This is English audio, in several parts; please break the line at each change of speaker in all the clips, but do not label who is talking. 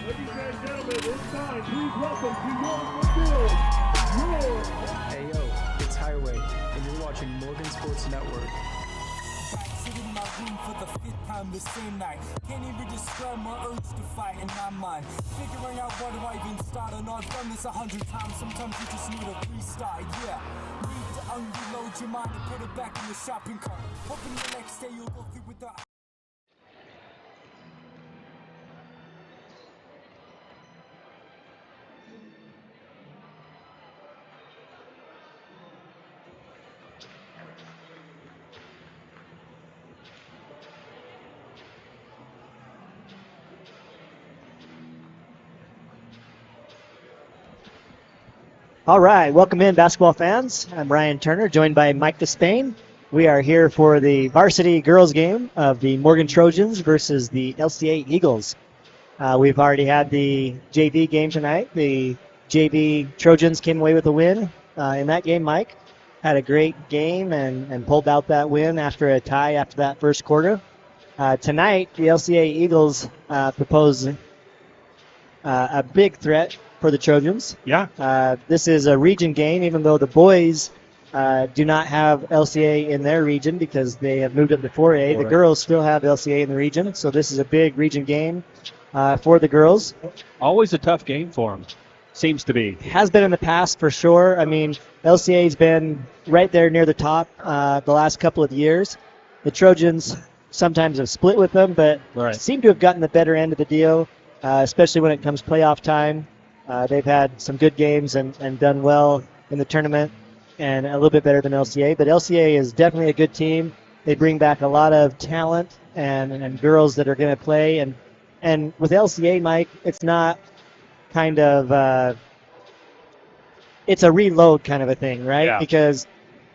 and gentlemen, it's time. Please welcome to your
Hey yo, it's Highway, and you're watching Morgan Sports Network.
Sitting in my room for the fifth time the same night. Can't even describe my urge to fight in my mind. Figuring out where do I even start. I know I've done this 100 times. Sometimes you just need a restart. Yeah, need to unload your mind and put it back in the shopping cart. Hoping the next day you'll go through with the.
All right, welcome in, basketball fans. I'm Ryan Turner, joined by Mike Despain. We are here for the varsity girls game of the Morgan Trojans versus the LCA Eagles. We've already had the JV game tonight. The JV Trojans came away with a win in that game. Mike had a great game and pulled out that win after a tie after that first quarter. Tonight, the LCA Eagles propose a big threat for the Trojans.
Yeah.
This is a region game, even though the boys do not have LCA in their region because they have moved up to 4A. The girls still have LCA in the region, so this is a big region game for the girls.
Always a tough game for them, seems to be.
Has been in the past for sure. I mean, LCA's been right there near the top the last couple of years. The Trojans sometimes have split with them, but seem to have gotten the better end of the deal, especially when it comes playoff time. They've had some good games and done well in the tournament and a little bit better than LCA. But LCA is definitely a good team. They bring back a lot of talent and girls that are going to play. And with LCA, Mike, it's not kind of it's a reload kind of a thing, right?
Yeah.
Because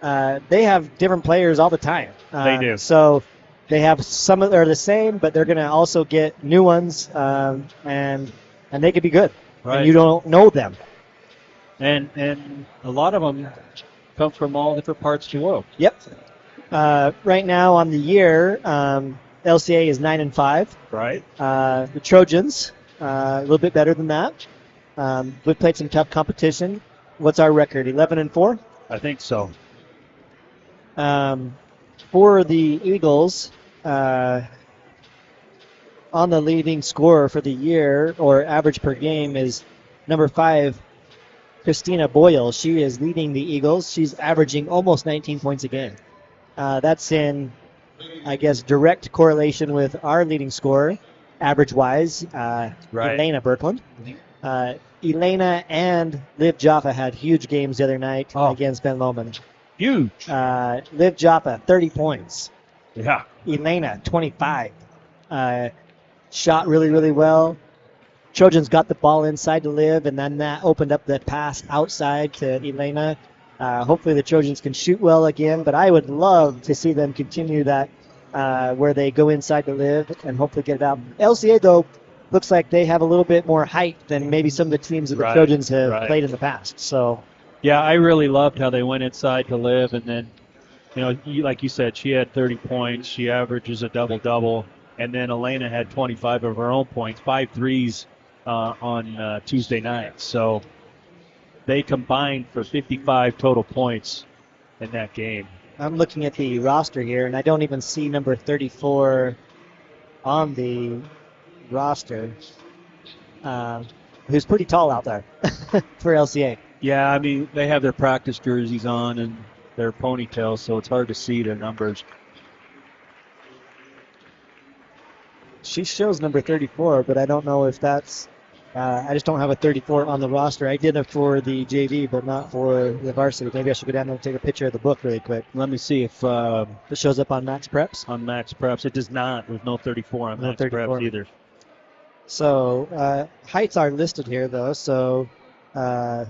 they have different players all the time.
They do.
So they have some that are the same, but they're going to also get new ones, and they could be good.
Right.
And you don't know them.
And a lot of them come from all different parts of the world.
Yep. Right now on the year, LCA is 9-5.
Right.
The Trojans, a little bit better than that. We've played some tough competition. What's our record? 11-4.
I think so.
For the Eagles, on the leading scorer for the year, or average per game, is number 5, Christina Boyle. She is leading the Eagles. She's averaging almost 19 points a game. That's in, I guess, direct correlation with our leading scorer, average-wise, Elena Birkland. Elena and Liv Jaffa had huge games the other night against Ben Lomond.
Huge.
Liv Jaffa, 30 points.
Yeah.
Elena, 25. Shot really, really well. Trojans got the ball inside to Liv, and then that opened up the pass outside to Elena. Hopefully the Trojans can shoot well again, but I would love to see them continue that where they go inside to Liv and hopefully get it out. LCA, though, looks like they have a little bit more height than maybe some of the teams that the Trojans have played in the past. So,
yeah, I really loved how they went inside to Liv, and then, like you said, she had 30 points. She averages a double-double. And then Elena had 25 of her own points, 5 threes on Tuesday night. So they combined for 55 total points in that game.
I'm looking at the roster here, and I don't even see number 34 on the roster, who's pretty tall out there for LCA.
Yeah, I mean, they have their practice jerseys on and their ponytails, so it's hard to see their numbers.
She shows number 34, but I don't know if that's I just don't have a 34 on the roster. I did it for the JV, but not for the varsity. Maybe I should go down there and take a picture of the book really quick.
Let me see if
it shows up on Max Preps.
On Max Preps. It does not. There's no 34 on Max Preps either.
So heights are listed here, though. So do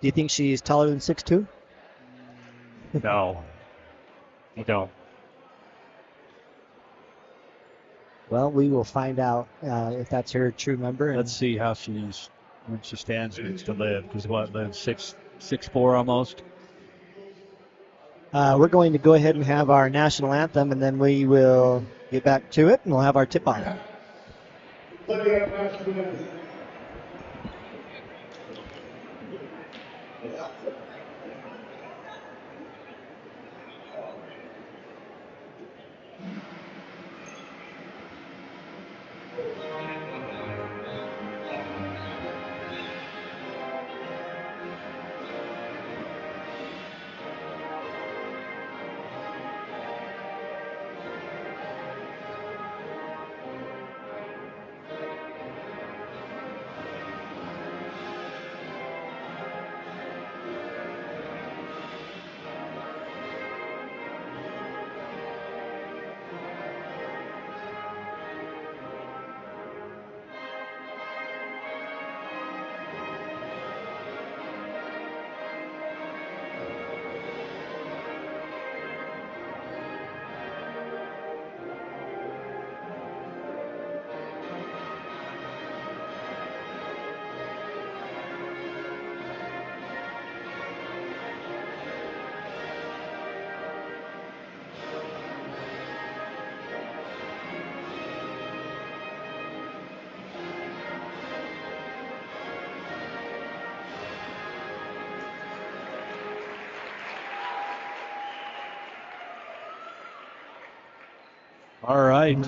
you think she's taller than 6'2"?
No. I don't.
Well, we will find out if that's her true number.
Let's see how she's when she stands next to Liv. Because what, Liv, 6'4" almost?
We're going to go ahead and have our national anthem, and then we will get back to it, and we'll have our tip-off.
Setting up match commence.
All right.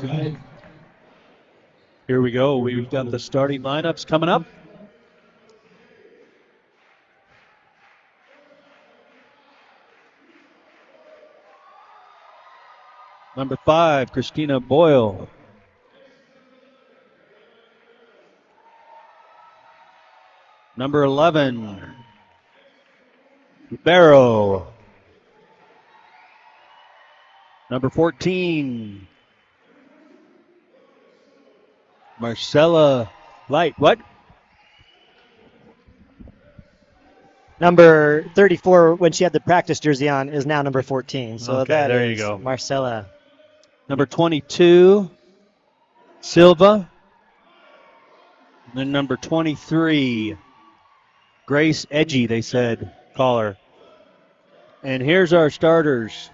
Here we go. We've got the starting lineups coming up. Number 5, Christina Boyle. Number 11, Barrow. Number 14, Marcella Light. What?
Number 34, when she had the practice jersey on, is now number 14. So
Okay,
that
there
is
you go.
Marcella.
Number 22, Silva. And then number 23, Grace Edgy, they said, call her. And here's our starters.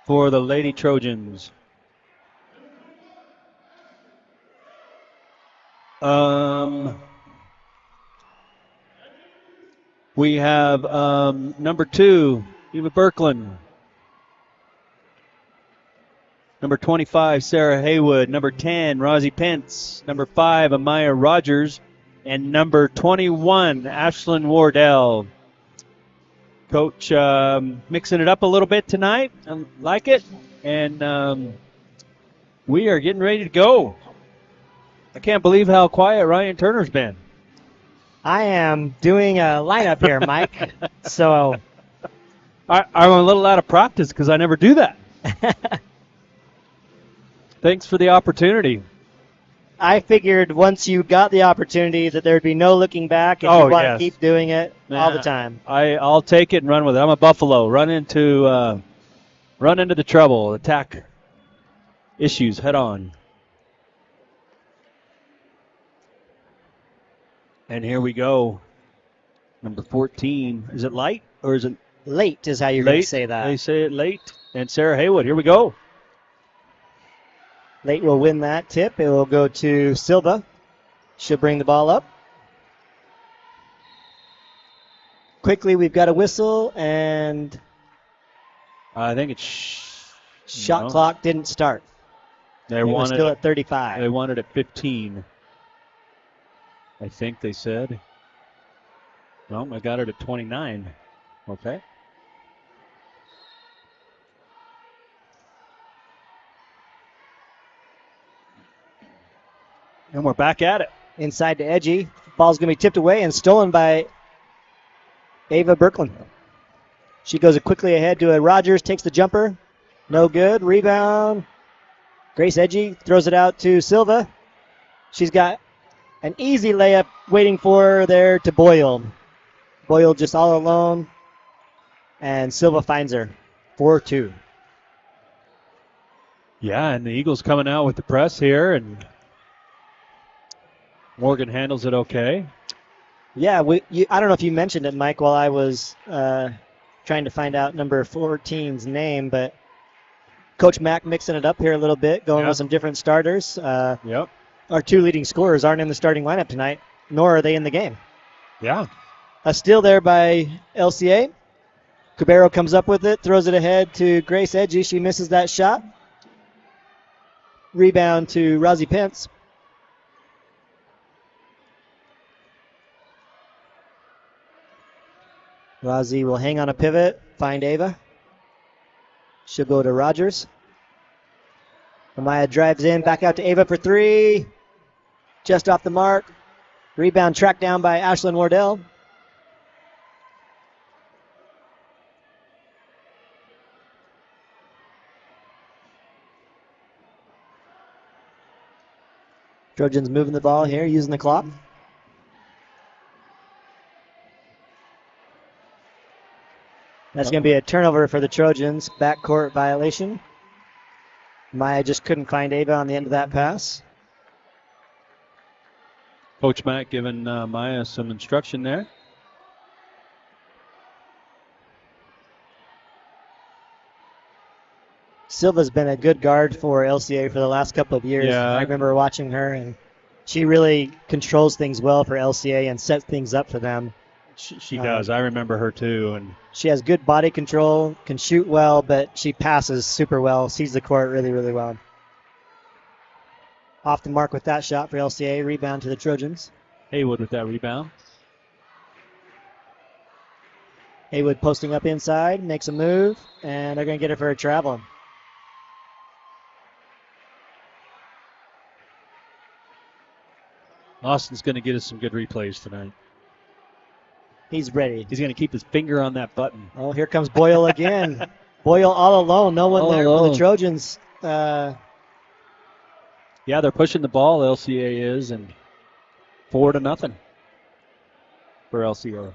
For the Lady Trojans. We have number 2, Eva Birkland. Number 25, Sarah Haywood. Number 10, Rosie Pence. Number 5, Amaya Rogers. And number 21, Ashlyn Wardell. Coach mixing it up a little bit tonight. I like it. And we are getting ready to go. I can't believe how quiet Ryan Turner's been.
I am doing a lineup here, Mike. So
I'm a little out of practice because I never do that. Thanks for the opportunity.
I figured once you got the opportunity that there'd be no looking back, and you want to keep doing it all the time.
I'll take it and run with it. I'm a Buffalo. Run into the trouble. Attack issues head on. And here we go. Number 14. Is it Light or is it
Late is how you're going to say that.
They say it Late. And Sarah Haywood. Here we go.
Late will win that tip. It will go to Silva. She'll bring the ball up. Quickly, we've got a whistle, and
I think it's
shot clock didn't start.
They
We're
wanted
still at 35.
They wanted at 15. I think they said. No, I got it at 29. Okay. And we're back at it.
Inside to Edgy. Ball's going to be tipped away and stolen by Ava Birkland. She goes quickly ahead to a Rogers, takes the jumper. No good. Rebound. Grace Edgy throws it out to Silva. She's got an easy layup waiting for her there to Boyle. Boyle just all alone. And Silva finds her. 4-2.
Yeah, and the Eagles coming out with the press here, and Morgan handles it okay.
Yeah, I don't know if you mentioned it, Mike, while I was trying to find out number 14's name, but Coach Mack mixing it up here a little bit, going
Yeah.
with some different starters.
Yep.
Our 2 leading scorers aren't in the starting lineup tonight, nor are they in the game.
Yeah.
A steal there by LCA. Cabero comes up with it, throws it ahead to Grace Edgy. She misses that shot. Rebound to Rosie Pence. Rosie will hang on a pivot, find Ava. She'll go to Rogers. Amaya drives in, back out to Ava for 3. Just off the mark. Rebound tracked down by Ashlyn Wardell. Trojans moving the ball here, using the clock. That's going to be a turnover for the Trojans. Backcourt violation. Maya just couldn't find Ava on the end of that pass.
Coach Mack giving Maya some instruction there.
Silva's been a good guard for LCA for the last couple of years.
Yeah.
I remember watching her, and she really controls things well for LCA and sets things up for them.
She does. I remember her too. And
she has good body control, can shoot well, but she passes super well, sees the court really, really well. Off the mark with that shot for LCA. Rebound to the Trojans.
Haywood with that rebound.
Haywood posting up inside, makes a move, and they're going to get it for a travel.
Austin's going to get us some good replays tonight.
He's ready.
He's going to keep his finger on that button.
Oh, here comes Boyle again. Boyle all alone. No one
All
there
alone.
for the Trojans.
Yeah, they're pushing the ball, LCA is, and 4-0 for LCA.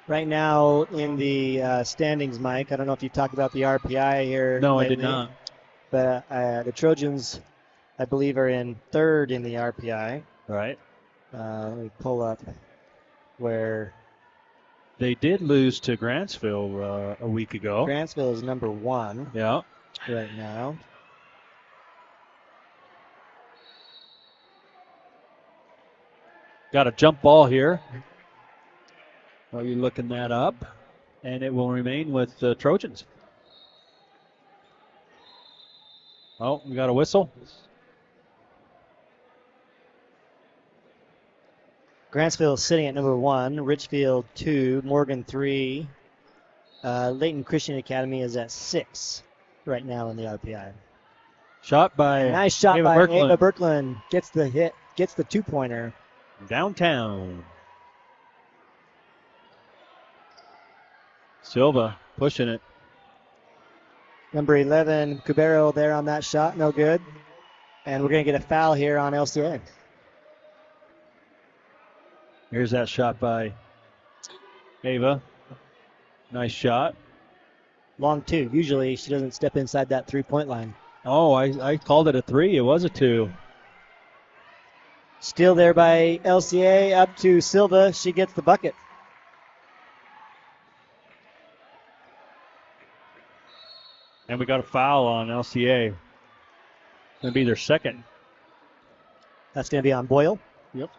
Right now in the standings, Mike, I don't know if you talked about the RPI here.
No,
lately,
I did not.
But the Trojans, I believe, are in 3rd in the RPI.
Right.
Let me pull up where
They did lose to Grantsville a week ago.
Grantsville is number 1
Yeah.
right now.
Got a jump ball here. Are you looking that up? And it will remain with the Trojans. Oh, we got a whistle.
Grantsville is sitting at number 1, Richfield 2, Morgan 3. Layton Christian Academy is at 6 right now in the RPI.
Shot by
Nice shot
Ava
by
Birkeland.
Ava Birkeland. Gets the hit, gets the 2-pointer.
Downtown. Silva pushing it.
Number 11, Cubero there on that shot, no good. And we're going to get a foul here on LCA.
Here's that shot by Ava. Nice shot.
Long 2. Usually she doesn't step inside that 3-point line.
Oh, I called it a 3. It was a 2.
Steal there by LCA up to Silva. She gets the bucket.
And we got a foul on LCA. Going to be their second.
That's going to be on Boyle.
Yep.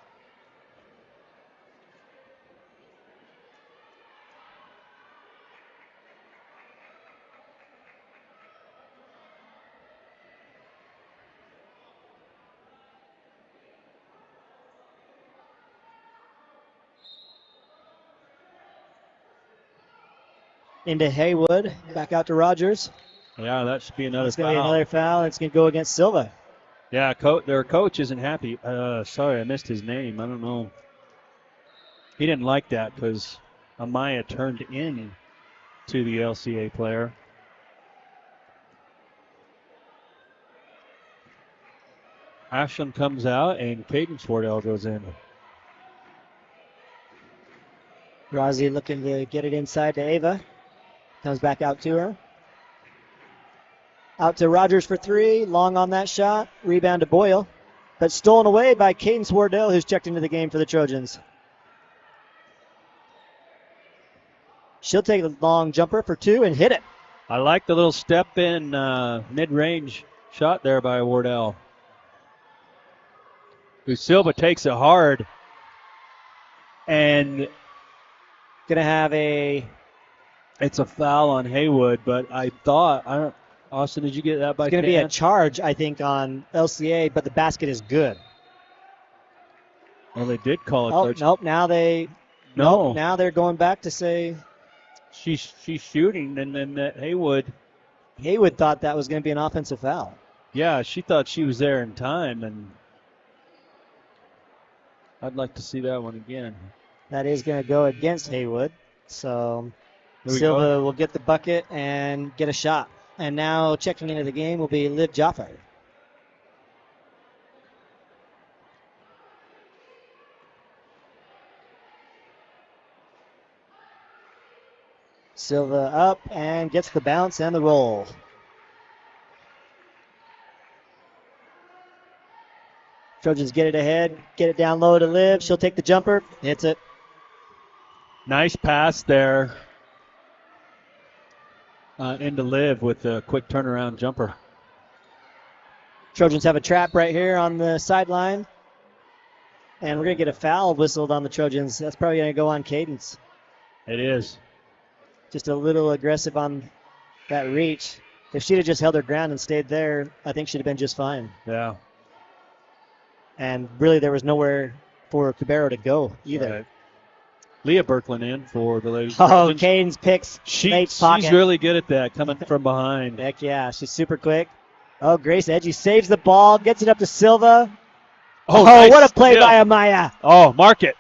Into Haywood. Back out to Rogers.
Yeah, that should be another
It's
foul.
going to be another foul. It's going to go against Silva.
Yeah, their coach isn't happy. Sorry, I missed his name. I don't know. He didn't like that because Amaya turned in to the LCA player. Ashland comes out and Caden Swardell goes in.
Rosie looking to get it inside to Ava. Comes back out to her. Out to Rogers for 3. Long on that shot. Rebound to Boyle. but stolen away by Cadence Wardell, who's checked into the game for the Trojans. She'll take a long jumper for 2 and hit it.
I like the little step in mid-range shot there by Wardell. Silva takes it hard. And
gonna have
it's a foul on Haywood, but I thought, Austin, did you get that by
it's going to be a charge, I think, on LCA, but the basket is good.
Well, they did call it.
Oh, nope. Now now they're going back to say
she's shooting, and then that Haywood
thought that was going to be an offensive foul.
Yeah, she thought she was there in time, and I'd like to see that one again.
That is going to go against Haywood, so Silva will get the bucket and get a shot. And now checking into the game will be Liv Jaffa. Silva up and gets the bounce and the roll. Trojans get it ahead, get it down low to Liv. She'll take the jumper, hits it.
Nice pass there into Liv with a quick turnaround jumper.
Trojans have a trap right here on the sideline. And we're going to get a foul whistled on the Trojans. That's probably going to go on Cadence.
It is.
Just a little aggressive on that reach. If she'd have just held her ground and stayed there, I think she'd have been just fine.
Yeah.
And really there was nowhere for Cabero to go either.
Right. Leah Birkland in for the ladies.
Oh, Cadence picks Nate's pocket.
She's really good at that, coming from behind.
Heck yeah, she's super quick. Oh, Grace Edgy saves the ball, gets it up to Silva. Oh,
nice
what a play
steal
by Amaya.
Oh, mark it.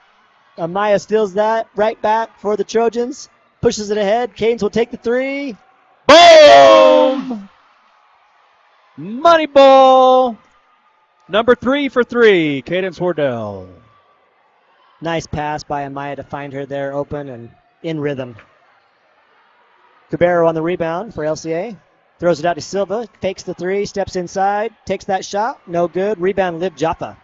Amaya steals that right back for the Trojans. Pushes it ahead. Cadence will take the 3.
Boom! Money ball. Number 3 for 3, Cadence Wardell.
Nice pass by Amaya to find her there open and in rhythm. Cabero on the rebound for LCA. Throws it out to Silva. Fakes the 3. Steps inside. Takes that shot. No good. Rebound Liv Jaffa.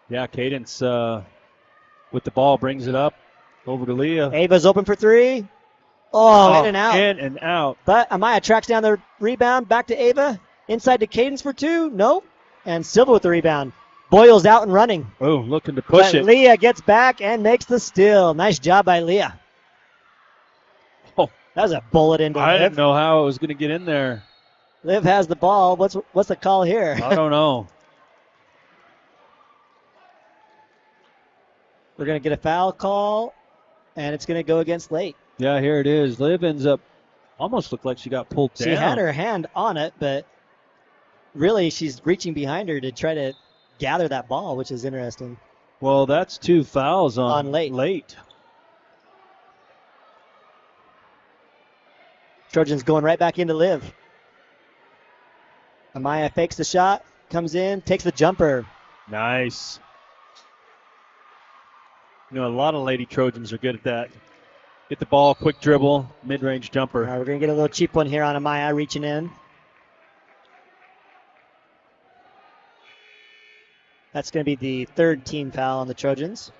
Yeah, Cadence with the ball brings it up over to Leah.
Ava's open for 3. Oh, in and out.
In and out.
But Amaya tracks down the rebound. Back to Ava. Inside to Cadence for 2. Nope. And Silva with the rebound. Boyle's out and running.
Oh, looking to push it.
Leah gets back and makes the steal. Nice job by Leah.
Oh,
that was a bullet into Liv.
I didn't know how it was going to get in there.
Liv has the ball. What's the call here?
I don't know.
We're going to get a foul call, and it's going to go against Late.
Yeah, here it is. Liv ends up almost looked like she got pulled down.
She had her hand on it, but really she's reaching behind her to try to gather that ball, which is interesting.
Well, that's 2 fouls on Late.
Trojans going right back into Liv. Amaya fakes the shot, comes in, takes the jumper.
Nice. You know, a lot of Lady Trojans are good at that. Get the ball, quick dribble, mid-range jumper.
All right, we're going to get a little cheap one here on Amaya reaching in. That's going to be the 3rd team foul on the Trojans.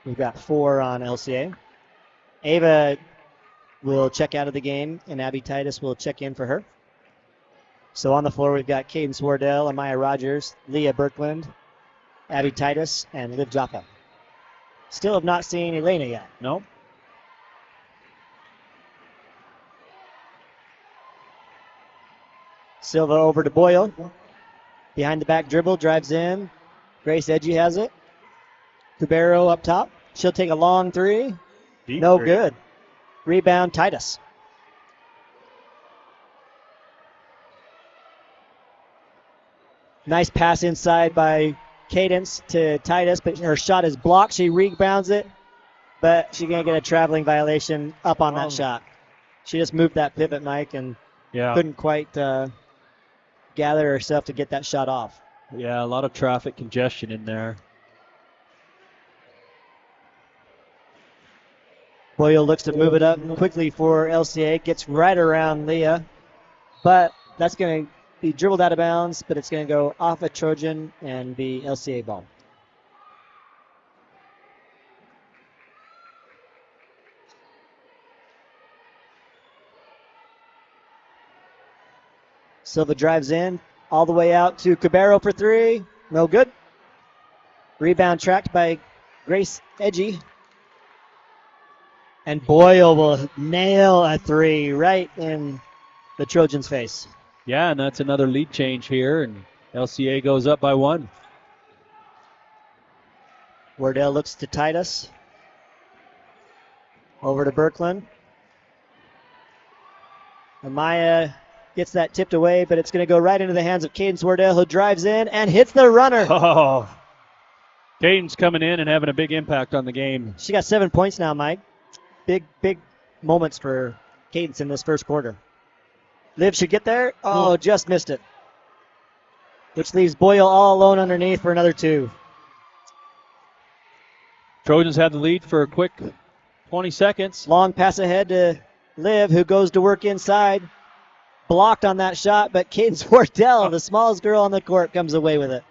We've got 4 on LCA. Ava will check out of the game, and Abby Titus will check in for her. So on the floor, we've got Cadence Wardell, Amaya Rogers, Leah Birkland, Abby Titus, and Liv Jaffa. Still have not seen Elena yet.
Nope.
Silva over to Boyle. Behind the back dribble, drives in. Grace Edgy has it. Cabero up top. She'll take a long 3.
Deep
no
3.
Good. Rebound, Titus. Nice pass inside by Cadence to Titus, but her shot is blocked. She rebounds it, but she's going to get a traveling violation up on that shot. She just moved that pivot, Mike, and couldn't quite gather herself to get that shot off.
Yeah, a lot of traffic congestion in there.
Boyle looks to move it up quickly for LCA. Gets right around Leah, but that's going to be dribbled out of bounds, but it's going to go off a Trojan and be LCA ball. Silva drives in, all the way out to Cabero for three. No good. Rebound tracked by Grace Edgy. And Boyle will nail a three right in the Trojans' face.
Yeah, and that's another lead change here, and LCA goes up by 1.
Wardell looks to Titus. Over to Birkeland. Amaya gets that tipped away, but it's going to go right into the hands of Cadence Wardell, who drives in and hits the runner.
Oh, Caden's coming in and having a big impact on the game.
She got 7 points now, Mike. Big moments for Cadence in this first quarter. Liv should get there. Oh, just missed it. Which leaves Boyle all alone underneath for another 2.
Trojans had the lead for a quick 20 seconds.
Long pass ahead to Liv, who goes to work inside. Blocked on that shot, but Cadence Wardell, the smallest girl on the court, comes away with it.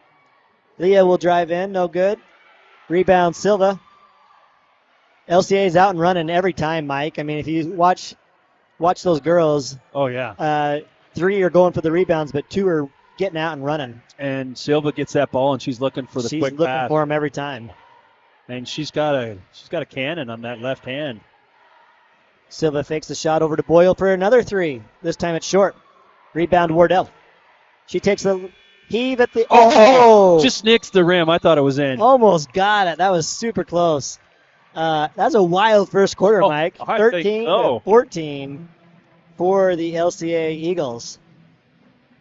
Leah will drive in, no good. Rebound Silva. LCA's out and running every time, Mike. I mean, if you watch those girls.
Oh, yeah.
3 are going for the rebounds, but 2 are getting out and running.
And Silva gets that ball, and she's looking for the quick pass.
She's looking for him every time.
And she's got a cannon on that left hand.
Silva fakes the shot over to Boyle for another 3. This time it's short. Rebound Wardell. She takes a heave at the. Oh!
Just nicks the rim. I thought it was in.
Almost got it. That was super close. That's a wild first quarter, Mike. 13-14 for the LCA Eagles.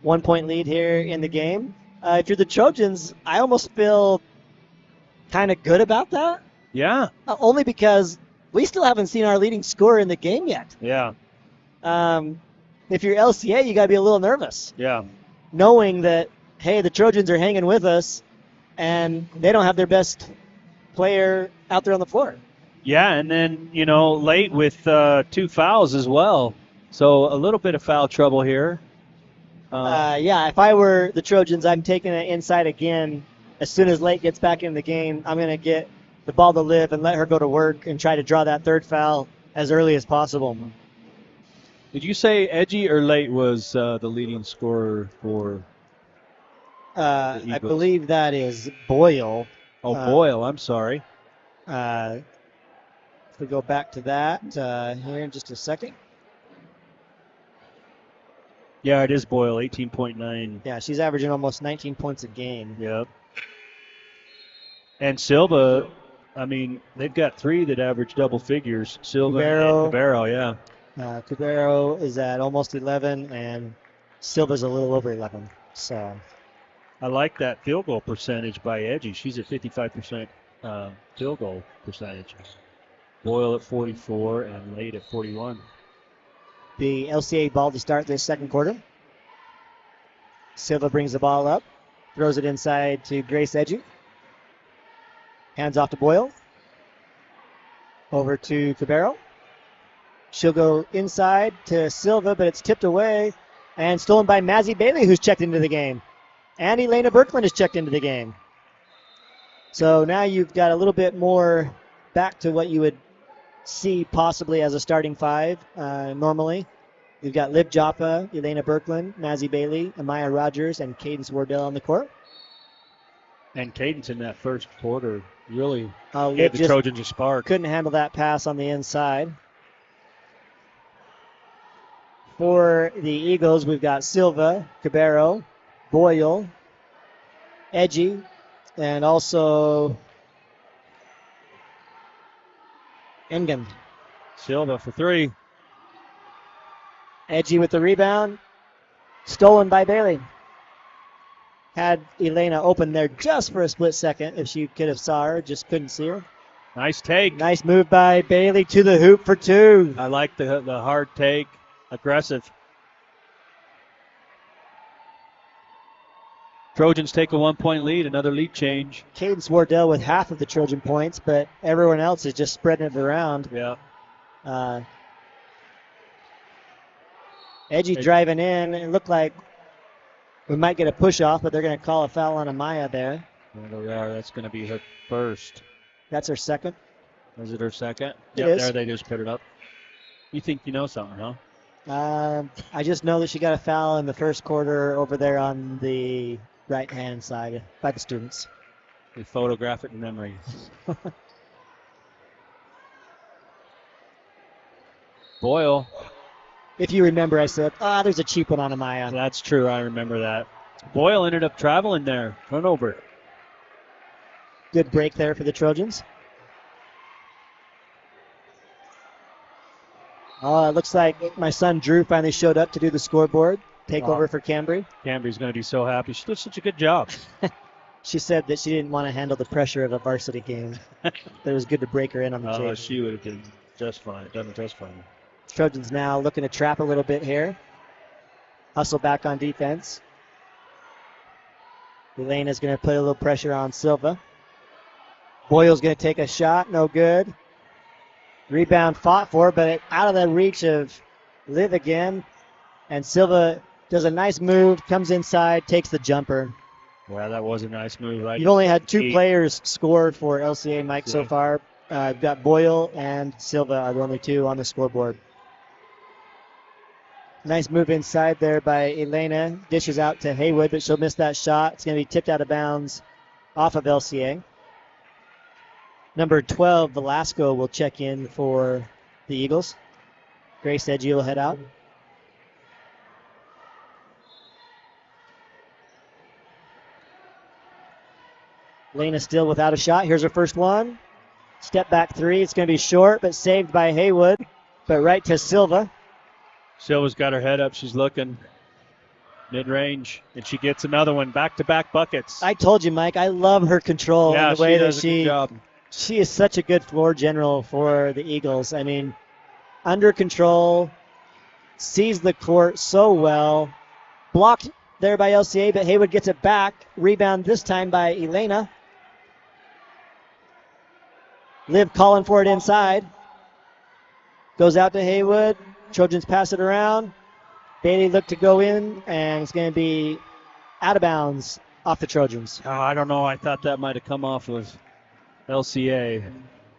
1 point lead here in the game. If you're the Trojans, I almost feel kind of good about that.
Yeah.
Only because we still haven't seen our leading scorer in the game yet.
Yeah.
If you're LCA, you got to be a little nervous.
Yeah.
Knowing that, hey, the Trojans are hanging with us, and they don't have their best player out there on the floor.
Yeah, and then, late with 2 fouls as well. So a little bit of foul trouble here.
Yeah, if I were the Trojans, I'm taking it inside again. As soon as Late gets back in the game, I'm going to get the ball to Liv and let her go to work and try to draw that 3rd foul as early as possible.
Did you say Edgy or Late was the leading scorer for the Eagles?
I believe that is Boyle.
Oh, Boyle, I'm sorry.
If we go back to that here in just a second.
Yeah, it is Boyle, 18.9.
Yeah, she's averaging almost 19 points a game.
Yep. And Silva, I mean, they've got 3 that average double figures. Silva and Cabero, yeah.
Cabero is at almost 11, and Silva's a little over 11. So
I like that field goal percentage by Edgy. She's at 55% field goal percentage. Boyle at 44 and Late at 41.
The LCA ball to start this second quarter. Silva brings the ball up, throws it inside to Grace Edgy. Hands off to Boyle. Over to Cabero. She'll go inside to Silva, but it's tipped away and stolen by Mazzy Bailey, who's checked into the game. And Elena Birkeland is checked into the game. So now you've got a little bit more back to what you would see possibly as a starting 5 normally. You've got Liv Joppa, Elena Birkeland, Mazzy Bailey, Amaya Rogers, and Cadence Wardell on the court.
And Cadence in that first quarter really
Liv
gave the Trojans a spark.
Couldn't handle that pass on the inside. For the Eagles, we've got Silva, Cabero, Boyle, Edgy, and also Engen.
Silva for 3.
Edgy with the rebound. Stolen by Bailey. Had Elena open there just for a split second. If she could have saw her, just couldn't see her.
Nice take.
Nice move by Bailey to the hoop for 2.
I like the hard take. Aggressive. Trojans take a 1 point lead, another lead change.
Cadence Wardell with half of the Trojan points, but everyone else is just spreading it around.
Yeah.
Edgy driving in. It looked like We might get a push off, but they're going to call a foul on Amaya there.
There, that's going to be her first.
That's her second.
Is it her second?
It
Yep,
is.
there they just put it up. You think you know something, huh?
I just know that she got a foul in the first quarter over there on the right-hand side by the students.
The photographic memory. Boyle.
If you remember, I said, there's a cheap one on Amaya.
That's true. I remember that. Boyle ended up traveling there. Turnover.
Good break there for the Trojans. It looks like my son Drew finally showed up to do the scoreboard. Take over for Cambry.
Cambry's going to be so happy. She did such a good job.
She said that she didn't want to handle the pressure of a varsity game. That it was good to break her in on the
Oh,
JV.
she would have been just fine. Done just fine.
Trojans now looking to trap a little bit here. Hustle back on defense. Elena's going to put a little pressure on Silva. Boyle's going to take a shot. No good. Rebound fought for, but out of the reach of Liv again. And Silva does a nice move, comes inside, takes the jumper.
Well, that was a nice move. Right?
You've only had two players score for LCA, Mike, so far. You've got Boyle and Silva are the only two on the scoreboard. Nice move inside there by Elena. Dishes out to Haywood, but she'll miss that shot. It's going to be tipped out of bounds off of LCA. Number 12, Velasco, will check in for the Eagles. Grace Edgy will head out. Elena still without a shot. Here's her first one. Step back three. It's going to be short, but saved by Haywood. But right to Silva.
Silva's got her head up. She's looking mid-range, and she gets another one. Back-to-back buckets.
I told you, Mike, I love her control and the way that
she does a good job.
She is such a good floor general for the Eagles. I mean, under control, sees the court so well. Blocked there by LCA, but Haywood gets it back. Rebound this time by Elena. Liv calling for it inside. Goes out to Haywood. Trojans pass it around. Bailey looked to go in, and it's going to be out of bounds off the Trojans.
Oh, I don't know. I thought that might have come off of LCA.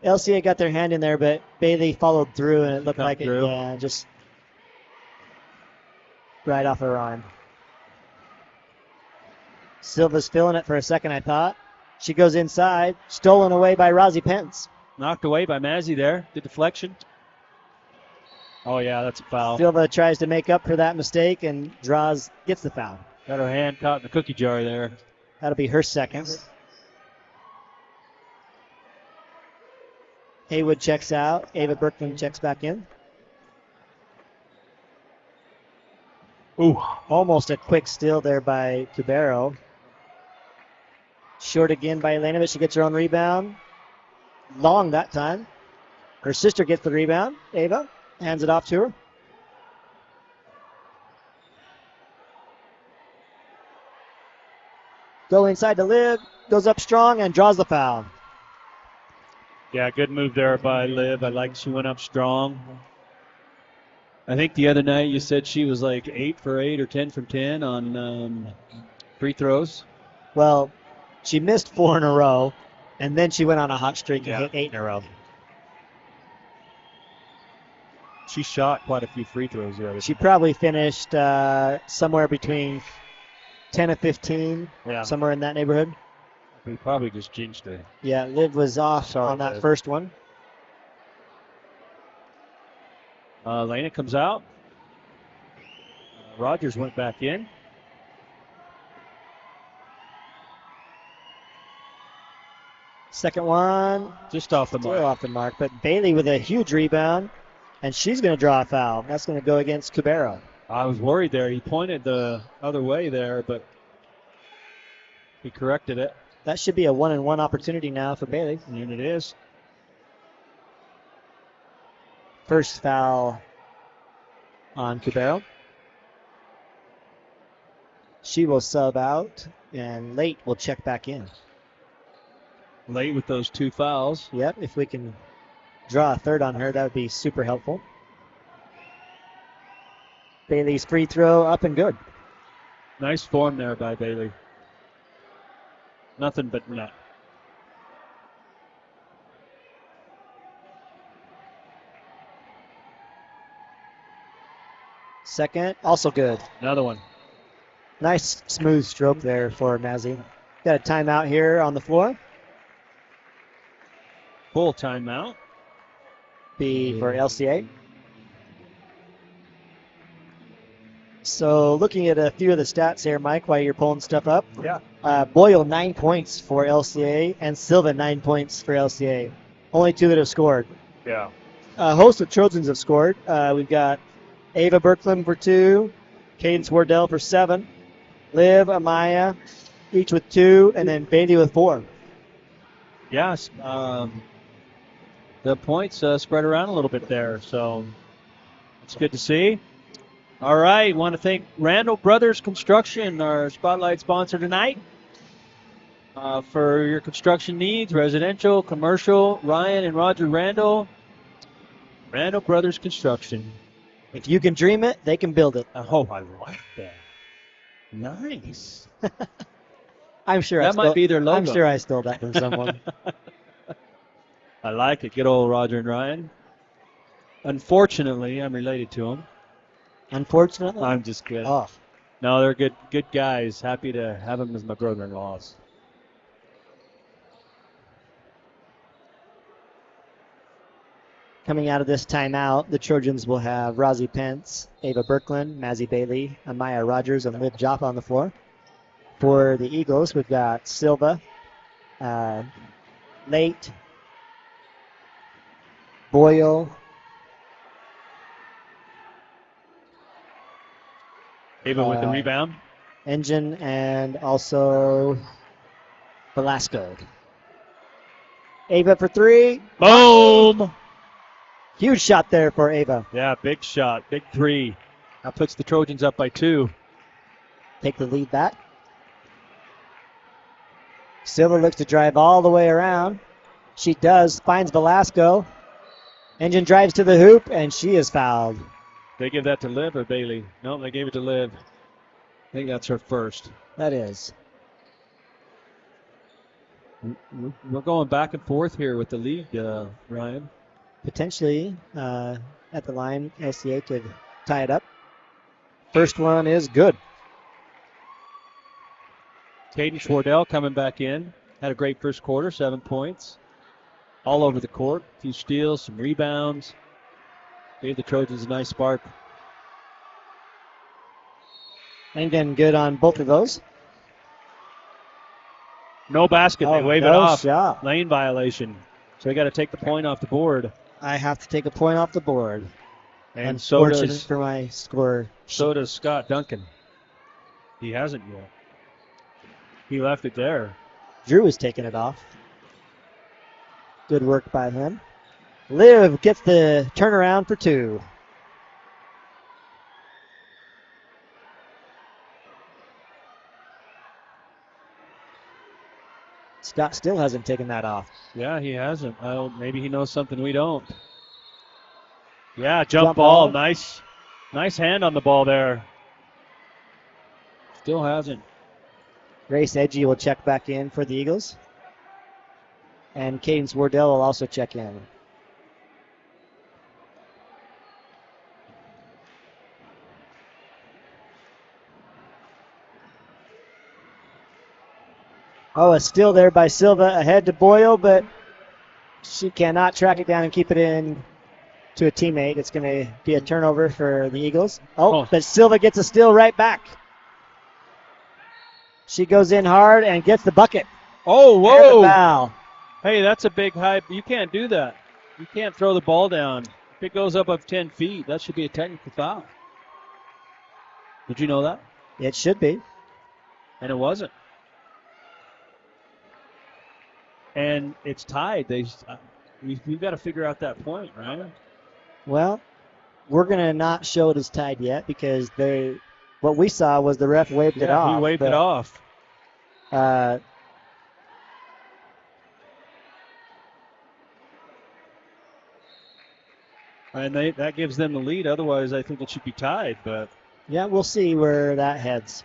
LCA got their hand in there, but Bailey followed through, and it looked like
through.
just right off her arm. Silva's feeling it for a second, I thought. She goes inside, stolen away by Rosie Pence.
Knocked away by Mazzy there. The deflection. Oh, yeah, that's a foul.
Silva tries to make up for that mistake and gets the foul.
Got her hand caught in the cookie jar there.
That'll be her second. Haywood checks out. Ava Berkman checks back in.
Ooh.
Almost a quick steal there by Cubero. Short again by Elena, but she gets her own rebound. Long that time. Her sister gets the rebound. Ava hands it off to her. Go inside to Liv. Goes up strong and draws the foul.
Yeah, good move there by Liv. I like she went up strong. I think the other night you said she was like 8 for 8 or 10 from 10 on free throws.
Well, she missed 4 in a row, and then she went on a hot streak and hit 8 in a row.
She shot quite a few free throws the other
She probably finished somewhere between 10 and 15, somewhere in that neighborhood.
We probably just jinxed it.
Yeah, Liv was off on that first one.
Lena comes out. Rogers went back in.
Second one.
Just off the mark.
Still off the mark, but Bailey with a huge rebound, and she's going to draw a foul. That's going to go against Cubero.
I was worried there. He pointed the other way there, but he corrected it.
That should be a 1-and-1 opportunity now for Bailey.
And it is.
First foul on Cubero. She will sub out, and Late will check back in.
Late with those 2 fouls.
Yep, if we can draw a third on her, that would be super helpful. Bailey's free throw up and good.
Nice form there by Bailey. Nothing but net.
Second, also good.
Another one.
Nice smooth stroke there for Mazzy. Got a timeout here on the floor.
Full timeout.
Be for LCA. So looking at a few of the stats here, Mike, while you're pulling stuff up.
Yeah.
Boyle 9 points for LCA and Silva 9 points for LCA. Only two that have scored.
Yeah.
A host of Trojans have scored. We've got Ava Berkland for 2, Cadence Wardell for 7, Liv, Amaya, each with 2, and then Bailey with 4.
Yes. The points spread around a little bit there, so it's good to see. All right, want to thank Randall Brothers Construction, our spotlight sponsor tonight. For your construction needs, residential, commercial, Ryan and Roger Randall. Randall Brothers Construction.
If you can dream it, they can build it.
Oh, I like that. Nice.
I'm sure
That might be their logo.
I'm sure I stole that from someone.
I like it. Good old Roger and Ryan. Unfortunately, I'm related to them.
Unfortunately?
I'm just kidding.
Oh.
No, they're good guys. Happy to have them as my brother-in-laws.
Coming out of this timeout, the Trojans will have Rozzy Pence, Ava Berkland, Mazzy Bailey, Amaya Rogers, and Liv Joppa on the floor. For the Eagles, we've got Silva, Late, Boyle,
Ava with the rebound.
Engine, and also Velasco. Ava for 3.
Boom!
Huge shot there for Ava.
Yeah, big shot. Big 3. That puts the Trojans up by 2.
Take the lead back. Silver looks to drive all the way around. She does. Finds Velasco. Engine drives to the hoop, and she is fouled.
They give that to Liv or Bailey? No, they gave it to Liv. I think that's her first.
That is.
We're going back and forth here with the lead, Ryan.
Potentially at the line, LCA could tie it up. First one is good.
Cadence Wardell coming back in. Had a great first quarter, 7 points. All over the court. A few steals, some rebounds. Gave the Trojans a nice spark.
Again, good on both of those.
No basket. They wave it
no
off.
Shot.
Lane violation. So they got to take the point off the board.
I have to take a point off the board.
And so
Unfortunate
does,
for my score.
so does Scott Duncan. He hasn't yet. He left it there.
Drew is taking it off. Good work by him. Liv gets the turnaround for 2. Scott still hasn't taken that off.
Yeah, he hasn't. Maybe he knows something we don't. Yeah, jump ball. Nice hand on the ball there. Still hasn't.
Grace Edgy will check back in for the Eagles. And Cadence Wardell will also check in. Oh, a steal there by Silva ahead to Boyle, but she cannot track it down and keep it in to a teammate. It's going to be a turnover for the Eagles. But Silva gets a steal right back. She goes in hard and gets the bucket.
Oh, whoa.
Foul.
Hey, that's a big hype. You can't do that. You can't throw the ball down. If it goes up 10 feet, that should be a technical foul. Did you know that?
It should be.
And it wasn't. And it's tied. We've got to figure out that point, right?
Well, we're going to not show it as tied yet because what we saw was the ref waved it off.
He waved it off. And that gives them the lead. Otherwise, I think it should be tied. But
yeah, we'll see where that heads.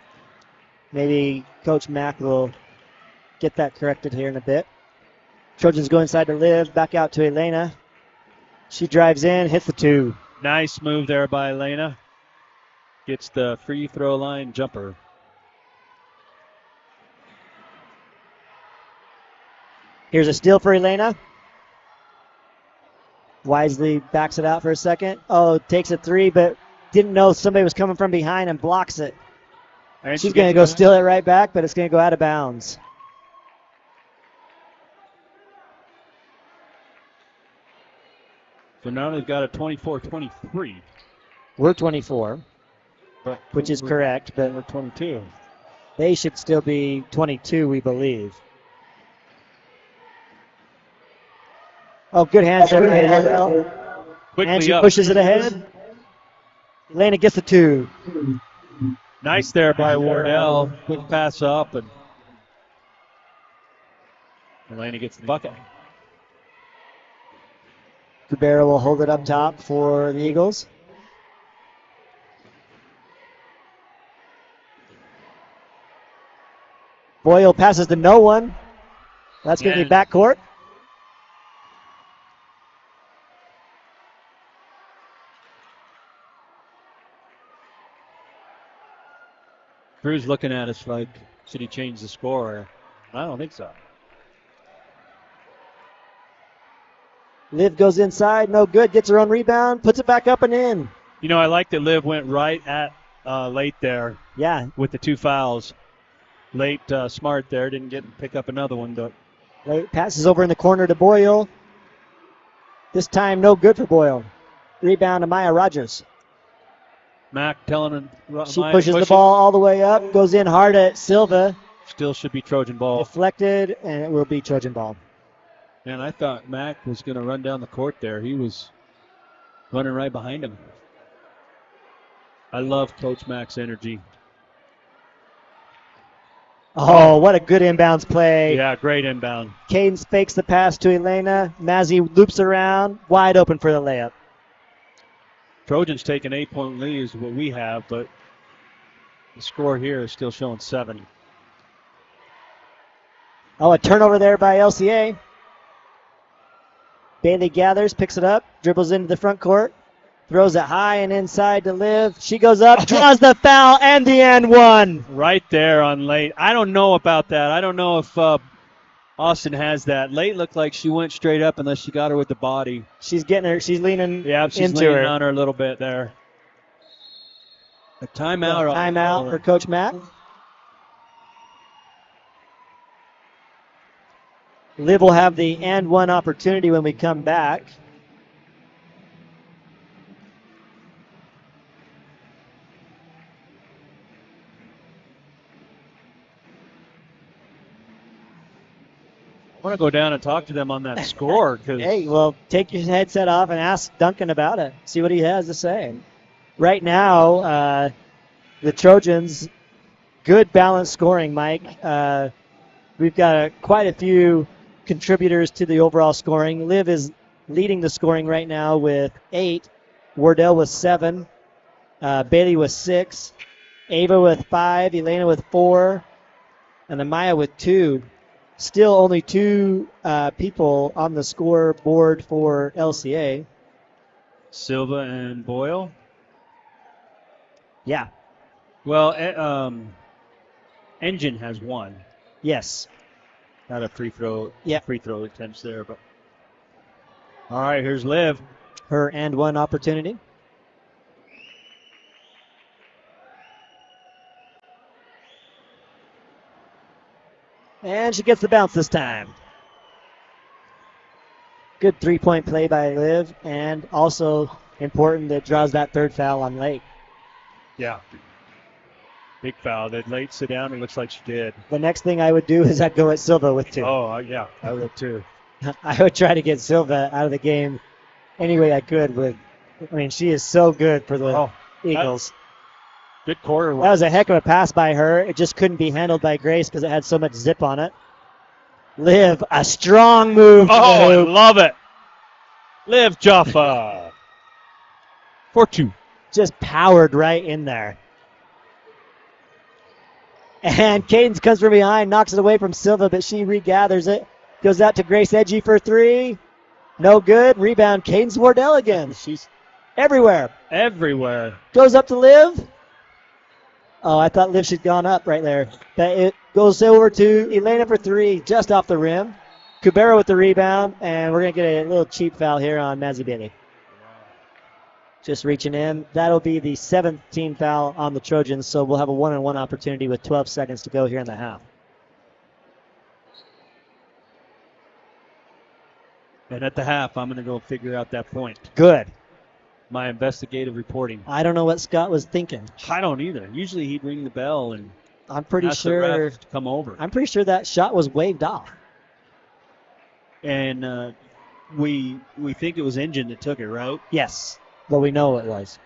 Maybe Coach Mack will get that corrected here in a bit. Trojans go inside to Liv, back out to Elena. She drives in, hits the 2.
Nice move there by Elena. Gets the free throw line jumper.
Here's a steal for Elena. Wisely backs it out for a second. Oh, takes a 3, but didn't know somebody was coming from behind and blocks it.
And
She's going to go
it.
steal it right back, but it's going to go out of bounds.
So now they've got a 24-23.
We're 24, which is correct, but
we're 22.
They should still be 22, we believe. Oh, good hands there.
Quickly
And she
up.
pushes it ahead. Elena gets the 2.
Nice there by Wardell. Quick pass up, and Elena gets the bucket.
Cabrera will hold it up top for the Eagles. Boyle passes to no one. That's going to be backcourt.
Drew's looking at us like, should he change the score? I don't think so.
Liv goes inside, no good, gets her own rebound, puts it back up and in.
You know, I like that Liv went right at late there.
Yeah.
With the 2 fouls. Late smart there, didn't pick up another one, but
Late passes over in the corner to Boyle. This time no good for Boyle. Rebound to Maya Rogers.
Mack telling him.
She pushes the ball all the way up, goes in hard at Silva.
Still should be Trojan ball.
Deflected, and it will be Trojan ball.
And I thought Mack was going to run down the court there. He was running right behind him. I love Coach Mack's energy.
Oh, what a good inbounds play.
Yeah, great inbound.
Cadence fakes the pass to Elena. Mazzy loops around, wide open for the layup.
Trojans take an 8-point lead is what we have, but the score here is still showing 7.
Oh, a turnover there by LCA. Bailey gathers, picks it up, dribbles into the front court, throws it high and inside to Liv. She goes up, draws the foul, and the end one.
Right there on Late. I don't know about that. I don't know if Austin has that. Late looked like she went straight up unless she got her with the body.
She's getting her. She's leaning
she's
into
leaning
her.
on her a little bit there. A timeout.
Timeout for Coach Matt. Liv will have the and one opportunity when we come back.
I want to go down and talk to them on that score.
Hey, well, take your headset off and ask Duncan about it. See what he has to say. Right now, the Trojans, good balanced scoring, Mike. We've got quite a few contributors to the overall scoring. Liv is leading the scoring right now with 8. Wardell with 7. Bailey with 6. Ava with 5. Elena with 4. And Amaya with 2. Still only 2 people on the scoreboard for LCA.
Silva and Boyle?
Yeah.
Well, Engine has 1.
Yes.
Not a free throw attempts there, but all right, here's Liv.
Her and one opportunity. And she gets the bounce this time. Good 3-point play by Liv, and also important that draws that third foul on Late.
Yeah. Big foul. Did Late sit down? It looks like she did.
The next thing I would do is I'd go at Silva with 2.
Oh, yeah, I would too.
I would try to get Silva out of the game any way I could. She is so good for the Eagles.
Good quarter.
That was a heck of a pass by her. It just couldn't be handled by Grace because it had so much zip on it. Liv, a strong move.
Oh, I love it. Liv Jaffa. 4-2.
Just powered right in there. And Cadence comes from behind, knocks it away from Silva, but she regathers it. Goes out to Grace Edgy for three. No good. Rebound, Cadence Wardell again.
She's
Everywhere.
everywhere.
Goes up to Liv. Oh, I thought Liv should have gone up right there. But it goes over to Elena for three, just off the rim. Kubera with the rebound, and we're going to get a little cheap foul here on Mazzy Bailey. Just reaching in. That'll be the 7th team foul on the Trojans, so we'll have a one-on-one opportunity with 12 seconds to go here in the half.
And at the half, I'm going to go figure out that point.
Good.
My investigative reporting.
I don't know what Scott was thinking.
I don't either. Usually he'd ring the bell and
I'm pretty
ask the
sure
ref to come over.
I'm pretty sure that shot was waved off.
And we think it was Engine that took it, right?
Yes, but we know it was.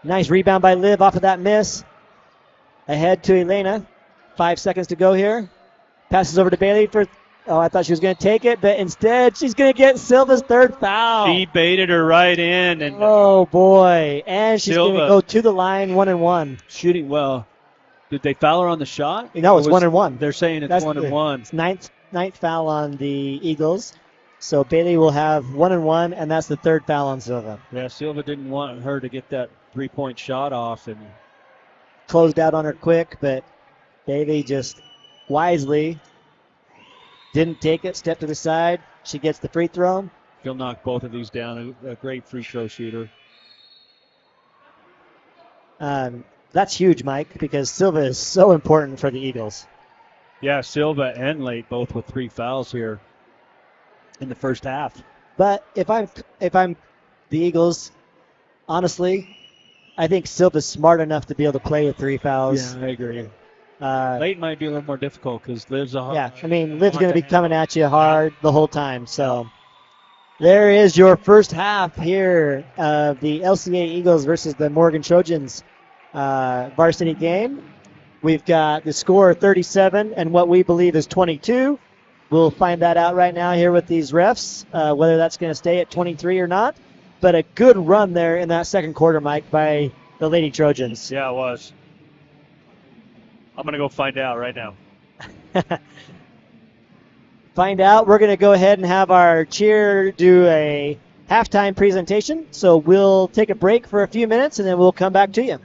Nice rebound by Liv off of that miss. Ahead to Elena. 5 seconds to go here. Passes over to Bailey for. Oh, I thought she was going to take it, but instead she's going to get Silva's third foul.
He baited her right in. And
oh, boy. And she's going to
Silva
go to the line 1-1.
shooting well. Did they foul her on the shot?
No, it's 1-1.
They're saying it's 1-1.
It's ninth foul on the Eagles. So Bailey will have 1-1, and that's the third foul on Silva.
Yeah, Silva didn't want her to get that three-point shot off. And
closed out on her quick, but Bailey just wisely didn't take it, stepped to the side. She gets the free throw.
He'll knock both of these down. A great free throw shooter.
That's huge, Mike, because Silva is so important for the Eagles.
Yeah, Silva and Late both with 3 fouls here in the first half.
But if I'm the Eagles, honestly, I think Silva's smart enough to be able to play with 3 fouls.
Yeah, I agree. Late might be a little more difficult because Liv's a hard.
Yeah, I mean, Liv's going to be coming at you hard the whole time. So there is your first half here of the LCA Eagles versus the Morgan Trojans varsity game. We've got the score 37 and what we believe is 22. We'll find that out right now here with these refs, whether that's going to stay at 23 or not. But a good run there in that second quarter, Mike, by the Lady Trojans.
Yeah, it was. I'm going to go find out right now.
Find out. We're going to go ahead and have our cheer do a halftime presentation. So we'll take a break for a few minutes, and then we'll come back to you.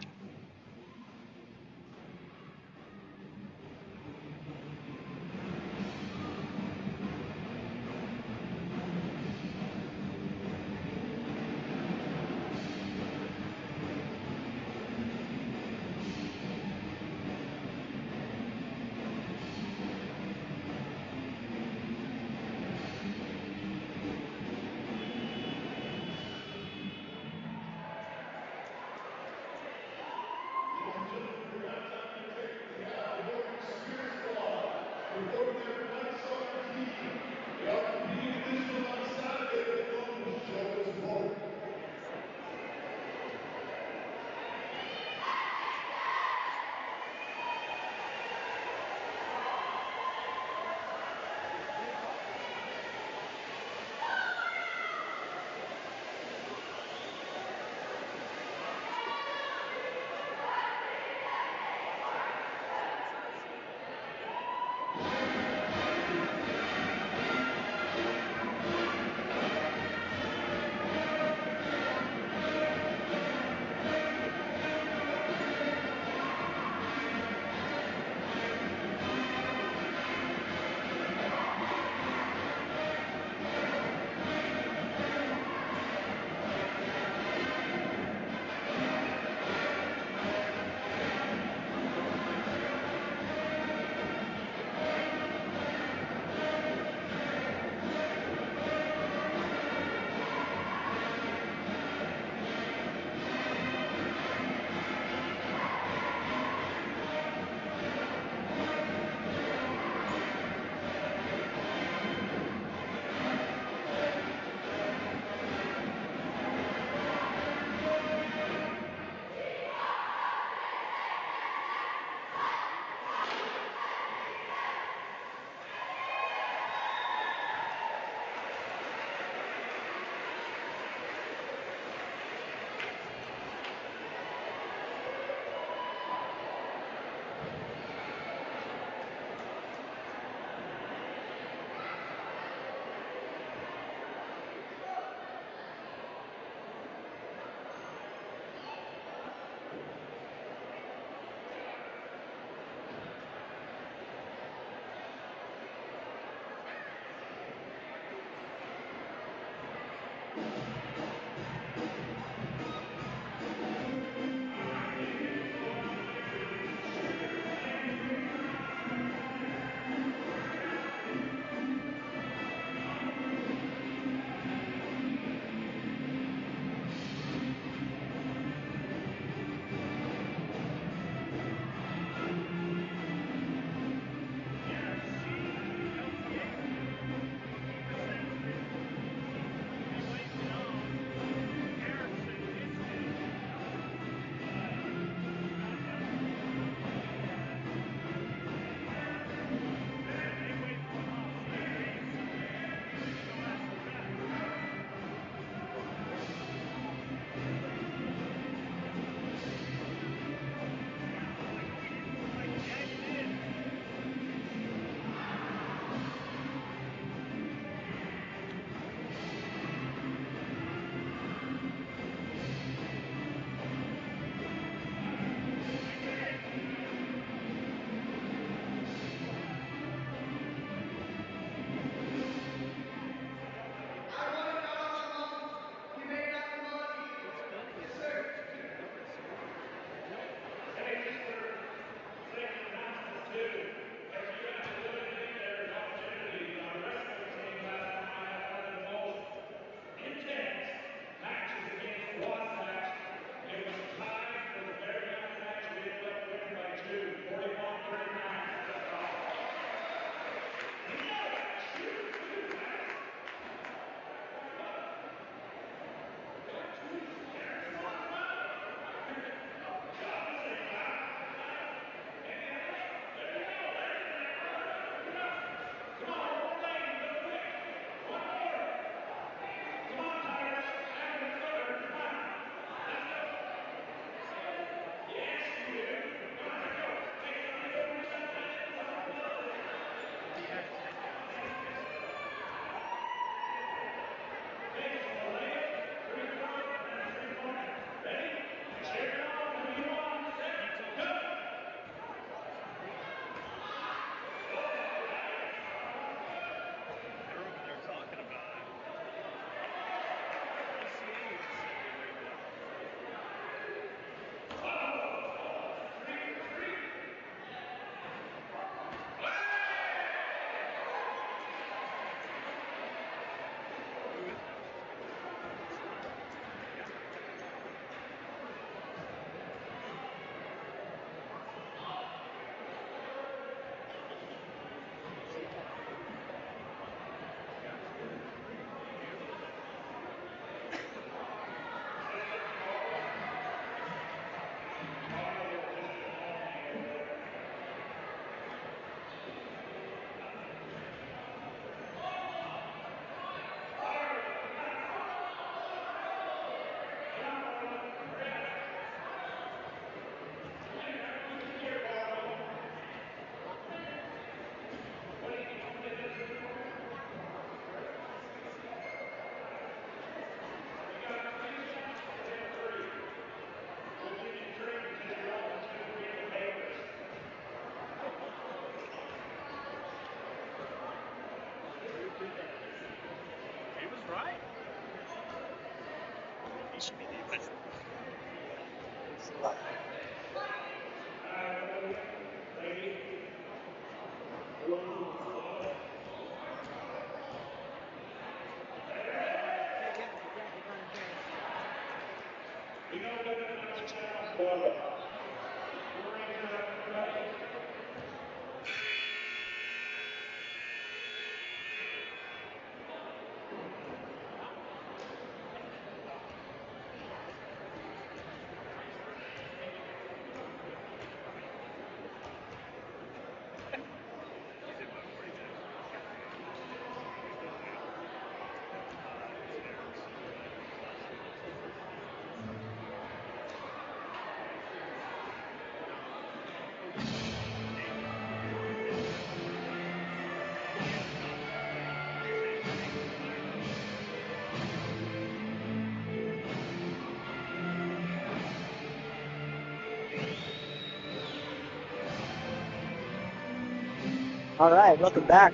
All right, welcome back.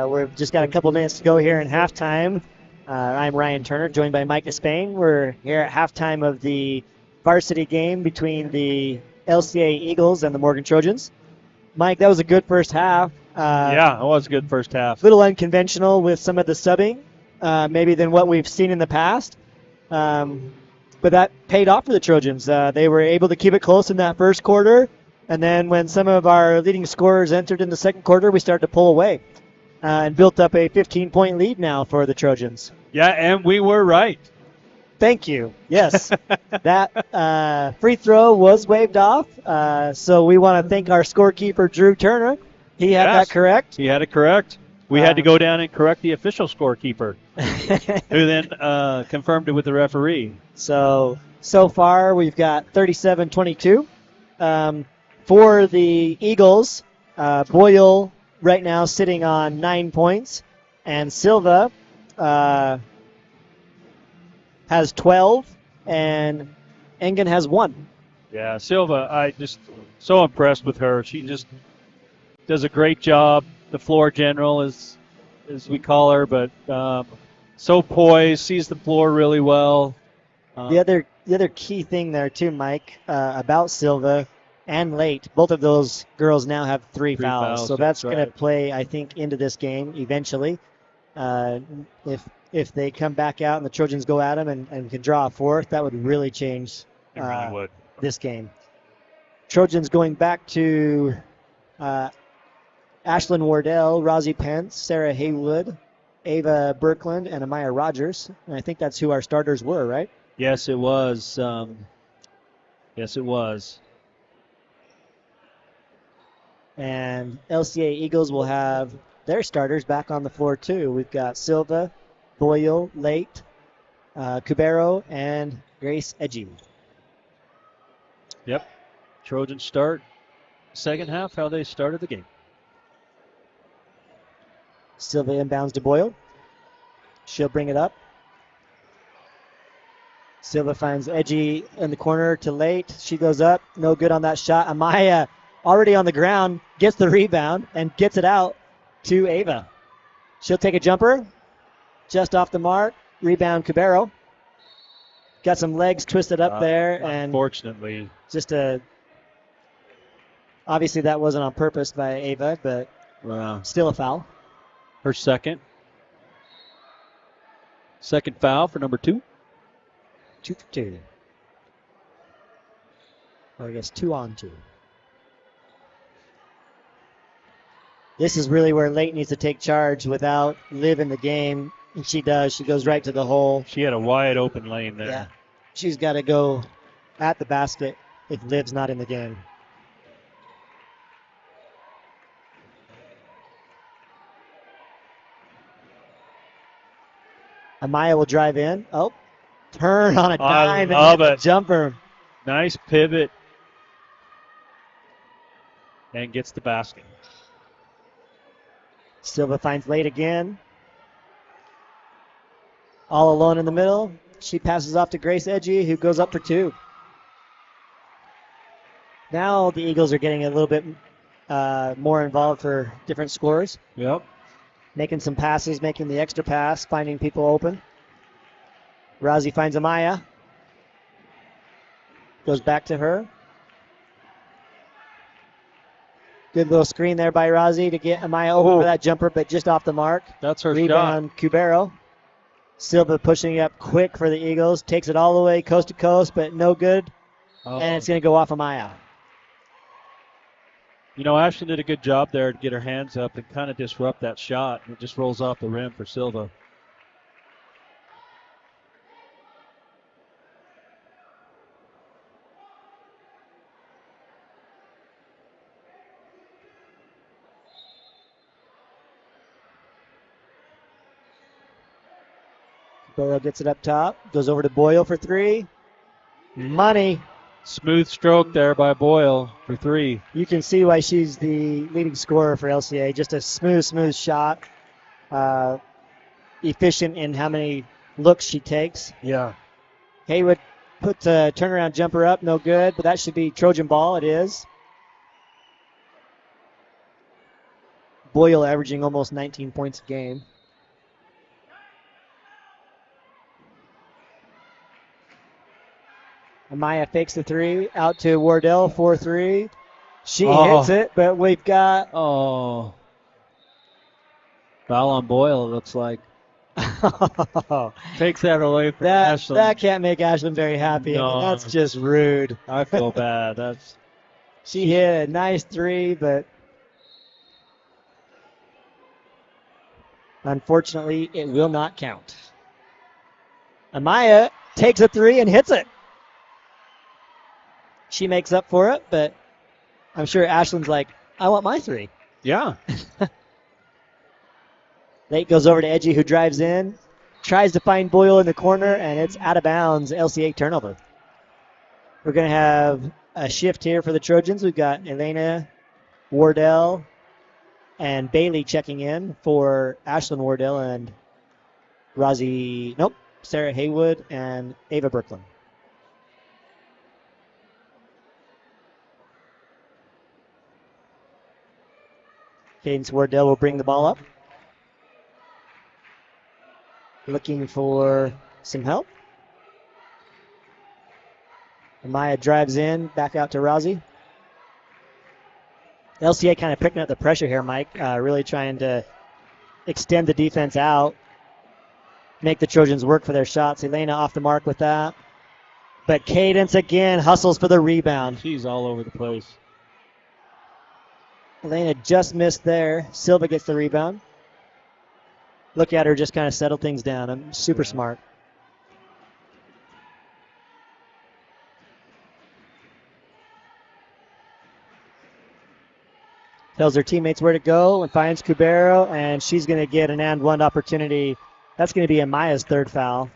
We've just got a couple minutes to go here in halftime. I'm Ryan Turner, joined by Mike Despain. We're here at halftime of the varsity game between the LCA Eagles and the Morgan Trojans. Mike, that was a good first half.
Yeah, it was a good first half.
A little unconventional with some of the subbing, maybe than what we've seen in the past. But that paid off for the Trojans. They were able to keep it close in that first quarter. And then when some of our leading scorers entered in the second quarter, we started to pull away and built up a 15-point lead now for the Trojans.
Yeah, and we were right.
Thank you. Yes, that free throw was waved off. So we want to thank our scorekeeper, Drew Turner. He had that correct.
He had it correct. We had to go down and correct the official scorekeeper, who then confirmed it with the referee.
So far we've got 37-22. For the Eagles, Boyle right now sitting on 9 points, and Silva has 12, and Engen has 1.
Yeah, Silva, I just so impressed with her. She just does a great job. The floor general, as we call her, but so poised, sees the floor really well.
The other key thing there too, Mike, about Silva and Late, both of those girls now have three fouls. So that's going to play, I think, into this game eventually. If they come back out and the Trojans go at them and can draw a fourth, that would really change this game. Trojans going back to Ashlyn Wardell, Rosie Pence, Sarah Haywood, Ava Birkland, and Amaya Rogers. And I think that's who our starters were, right?
Yes, it was. Yes, it was.
And LCA Eagles will have their starters back on the floor, too. We've got Silva, Boyle, Late, Cubero, and Grace Edgy.
Yep. Trojans start second half, how they started the game.
Silva inbounds to Boyle. She'll bring it up. Silva finds Edgy in the corner to Late. She goes up. No good on that shot. Amaya already on the ground, gets the rebound and gets it out to Ava. She'll take a jumper. Just off the mark. Rebound Cubero. Got some legs twisted up there. And
unfortunately.
Just obviously that wasn't on purpose by Ava, but still a foul.
Her second foul for number 2.
2 for 2. Or I guess 2 on 2. This is really where Late needs to take charge without Liv in the game. And she does. She goes right to the hole.
She had a wide open lane there.
Yeah. She's got to go at the basket if Liv's not in the game. Amaya will drive in. Oh, turn on a dime and a jumper.
Nice pivot. And gets the basket.
Silva finds Late again. All alone in the middle. She passes off to Grace Edgy, who goes up for 2. Now the Eagles are getting a little bit more involved for different scores.
Yep.
Making some passes, making the extra pass, finding people open. Rozzy finds Amaya. Goes back to her. Good little screen there by Rozzy to get Amaya over that jumper, but just off the mark.
That's her
Rebound, Cubero. Silva pushing up quick for the Eagles. Takes it all the way coast to coast, but no good.
shot.
And it's going to go off Amaya.
You know, Ashton did a good job there to get her hands up and kind of disrupt that shot. It just rolls off the rim for Silva.
Boyle gets it up top. Goes over to Boyle for three. Money.
Smooth stroke there by Boyle for three.
You can see why she's the leading scorer for LCA. Just a smooth shot. Efficient in how many looks she takes.
Yeah.
Haywood puts a turnaround jumper up. No good, but that should be Trojan ball. It is. Boyle averaging almost 19 points a game. Amaya fakes the three. Out to Wardell, 4-3. She hits it, but we've got...
Oh. Foul on Boyle, it looks like. Takes that away from Ashland.
That can't make Ashland very happy.
No.
I mean, that's just rude.
I feel bad.
She hit a nice three, but unfortunately, it will not count. Amaya takes a three and hits it. She makes up for it, but I'm sure Ashland's like, I want my three.
Yeah.
Late goes over to Edgy, who drives in, tries to find Boyle in the corner, and it's out of bounds. LCA turnover. We're going to have a shift here for the Trojans. We've got Elena, Wardell, and Bailey checking in for Ashland Wardell and Sarah Haywood and Ava Brooklyn. Cadence Wardell will bring the ball up. Looking for some help. Amaya drives in, back out to Rozzy. LCA kind of picking up the pressure here, Mike. Really trying to extend the defense out. Make the Trojans work for their shots. Elena off the mark with that. But Cadence again hustles for the rebound.
She's all over the place.
Elena just missed there. Silva gets the rebound. Look at her just kind of settle things down. I'm super smart. Tells her teammates where to go and finds Cubero, and she's going to get an and one opportunity. That's going to be Amaya's third foul.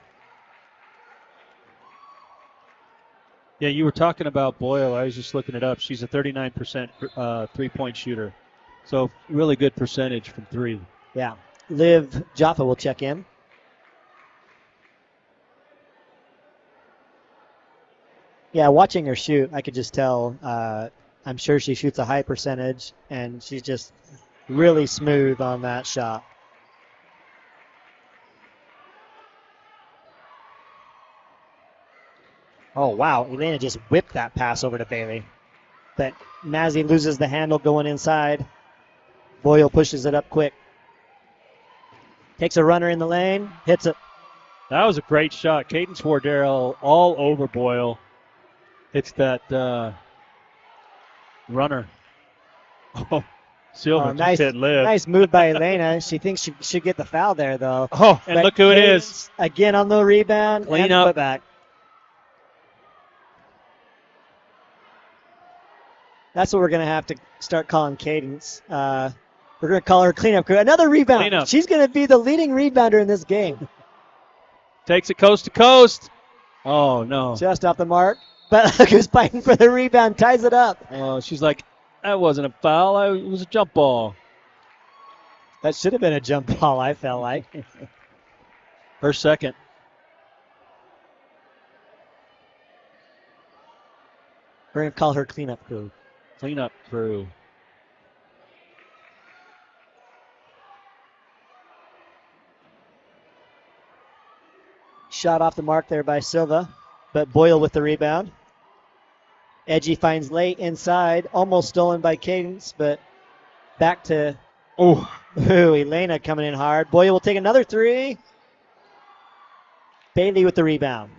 Yeah, you were talking about Boyle. I was just looking it up. She's a 39% three-point shooter. So really good percentage from three.
Yeah. Liv Jaffa will check in. Yeah, watching her shoot, I could just tell. I'm sure she shoots a high percentage, and she's just really smooth on that shot. Oh, wow. Elena just whipped that pass over to Bailey. But Mazzy loses the handle going inside. Boyle pushes it up quick. Takes a runner in the lane, hits it.
That was a great shot. Cadence Wardell all over Boyle. It's that runner. Oh, Silva just hit Liv.
Nice move by Elena. She thinks she should get the foul there, though.
Oh, and
but
look who it is.
Again on the rebound.
Clean
and
up.
Put back. That's what we're going to have to start calling Cadence. We're going to call her cleanup crew. Another rebound.
Cleanup.
She's going to be the leading rebounder in this game.
Takes it coast to coast. Oh, no.
Just off the mark. But look who's fighting for the rebound. Ties it up.
Oh, she's like, that wasn't a foul. It was a jump ball.
That should have been a jump ball, I felt like.
Her second.
We're going to call her cleanup crew.
Cleanup crew.
shot off the mark there by Silva, but Boyle with the rebound. Edgy finds late inside, almost stolen by Cadence, but back to Elena coming in hard. Boyle will take another three. Bailey with the rebound.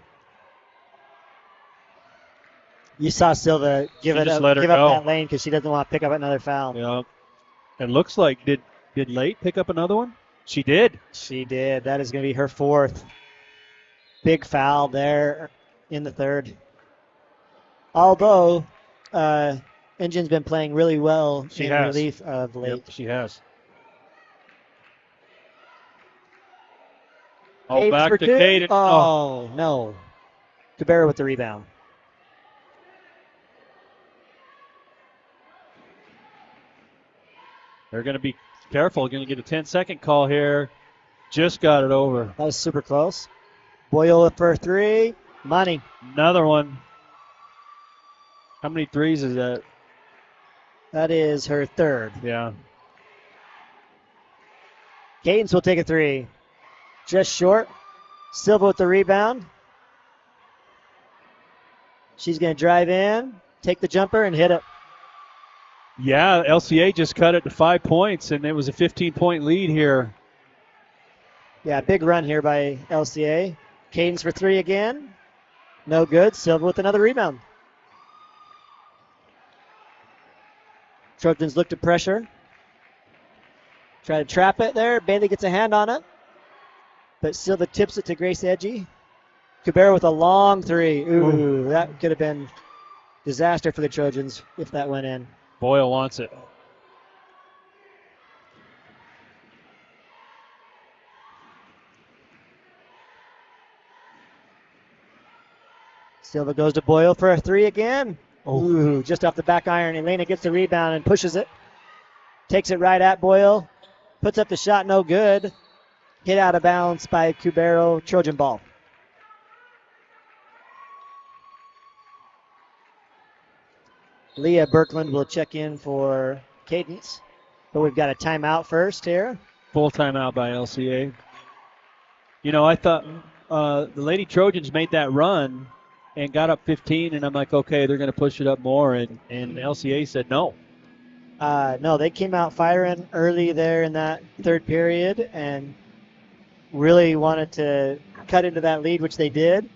You saw Silva give up that lane because she doesn't want to pick up another foul.
Yeah. It looks like, did Late pick up another one? She did.
She did. That is going to be her fourth. Big foul there in the third. Although Engine's been playing really well relief of late.
Yep, she has.
Back
to Caden.
Oh, no. Cabrera with the rebound.
They're going to be careful. Going to get a 10-second call here. Just got it over.
That was super close. Boyle for three. Money.
Another one. How many threes is that?
That is her third.
Yeah.
Cadence will take a three. Just short. Silva with the rebound. She's going to drive in, take the jumper, and hit it.
Yeah, LCA just cut it to 5 points, and it was a 15-point lead here.
Yeah, big run here by LCA. Cadence for three again. No good. Silva with another rebound. Trojans look to pressure. Try to trap it there. Bailey gets a hand on it. But Silva tips it to Grace Edgy. Cabrera with a long three. Ooh, that could have been disaster for the Trojans if that went in.
Boyle wants it.
Silva goes to Boyle for a three again. Ooh, just off the back iron. Elena gets the rebound and pushes it. Takes it right at Boyle. Puts up the shot, no good. Hit out of bounds by Cubero. Trojan ball. Leah Birkland will check in for Cadence. But we've got a timeout first here.
Full timeout by LCA. You know, I thought the Lady Trojans made that run and got up 15, and I'm like, okay, they're going to push it up more, and LCA said no.
No, they came out firing early there in that third period and really wanted to cut into that lead, which they did,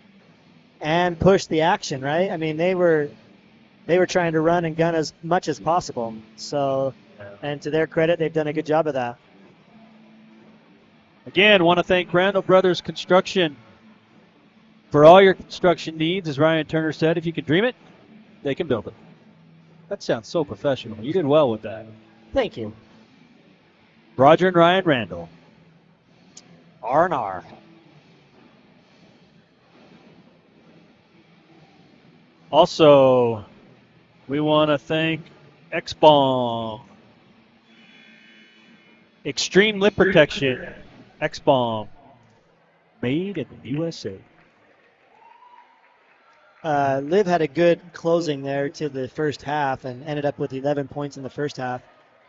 and push the action, right? I mean, they were trying to run and gun as much as possible. So, and to their credit, they've done a good job of that.
Again, want to thank Randall Brothers Construction for all your construction needs. As Ryan Turner said, if you can dream it, they can build it. That sounds so professional. You did well with that.
Thank you.
Roger and Ryan Randall.
R&R.
Also, we want to thank X-Bomb. Extreme Lip Protection. X-Bomb. Made in the USA.
Liv had a good closing there to the first half and ended up with 11 points in the first half,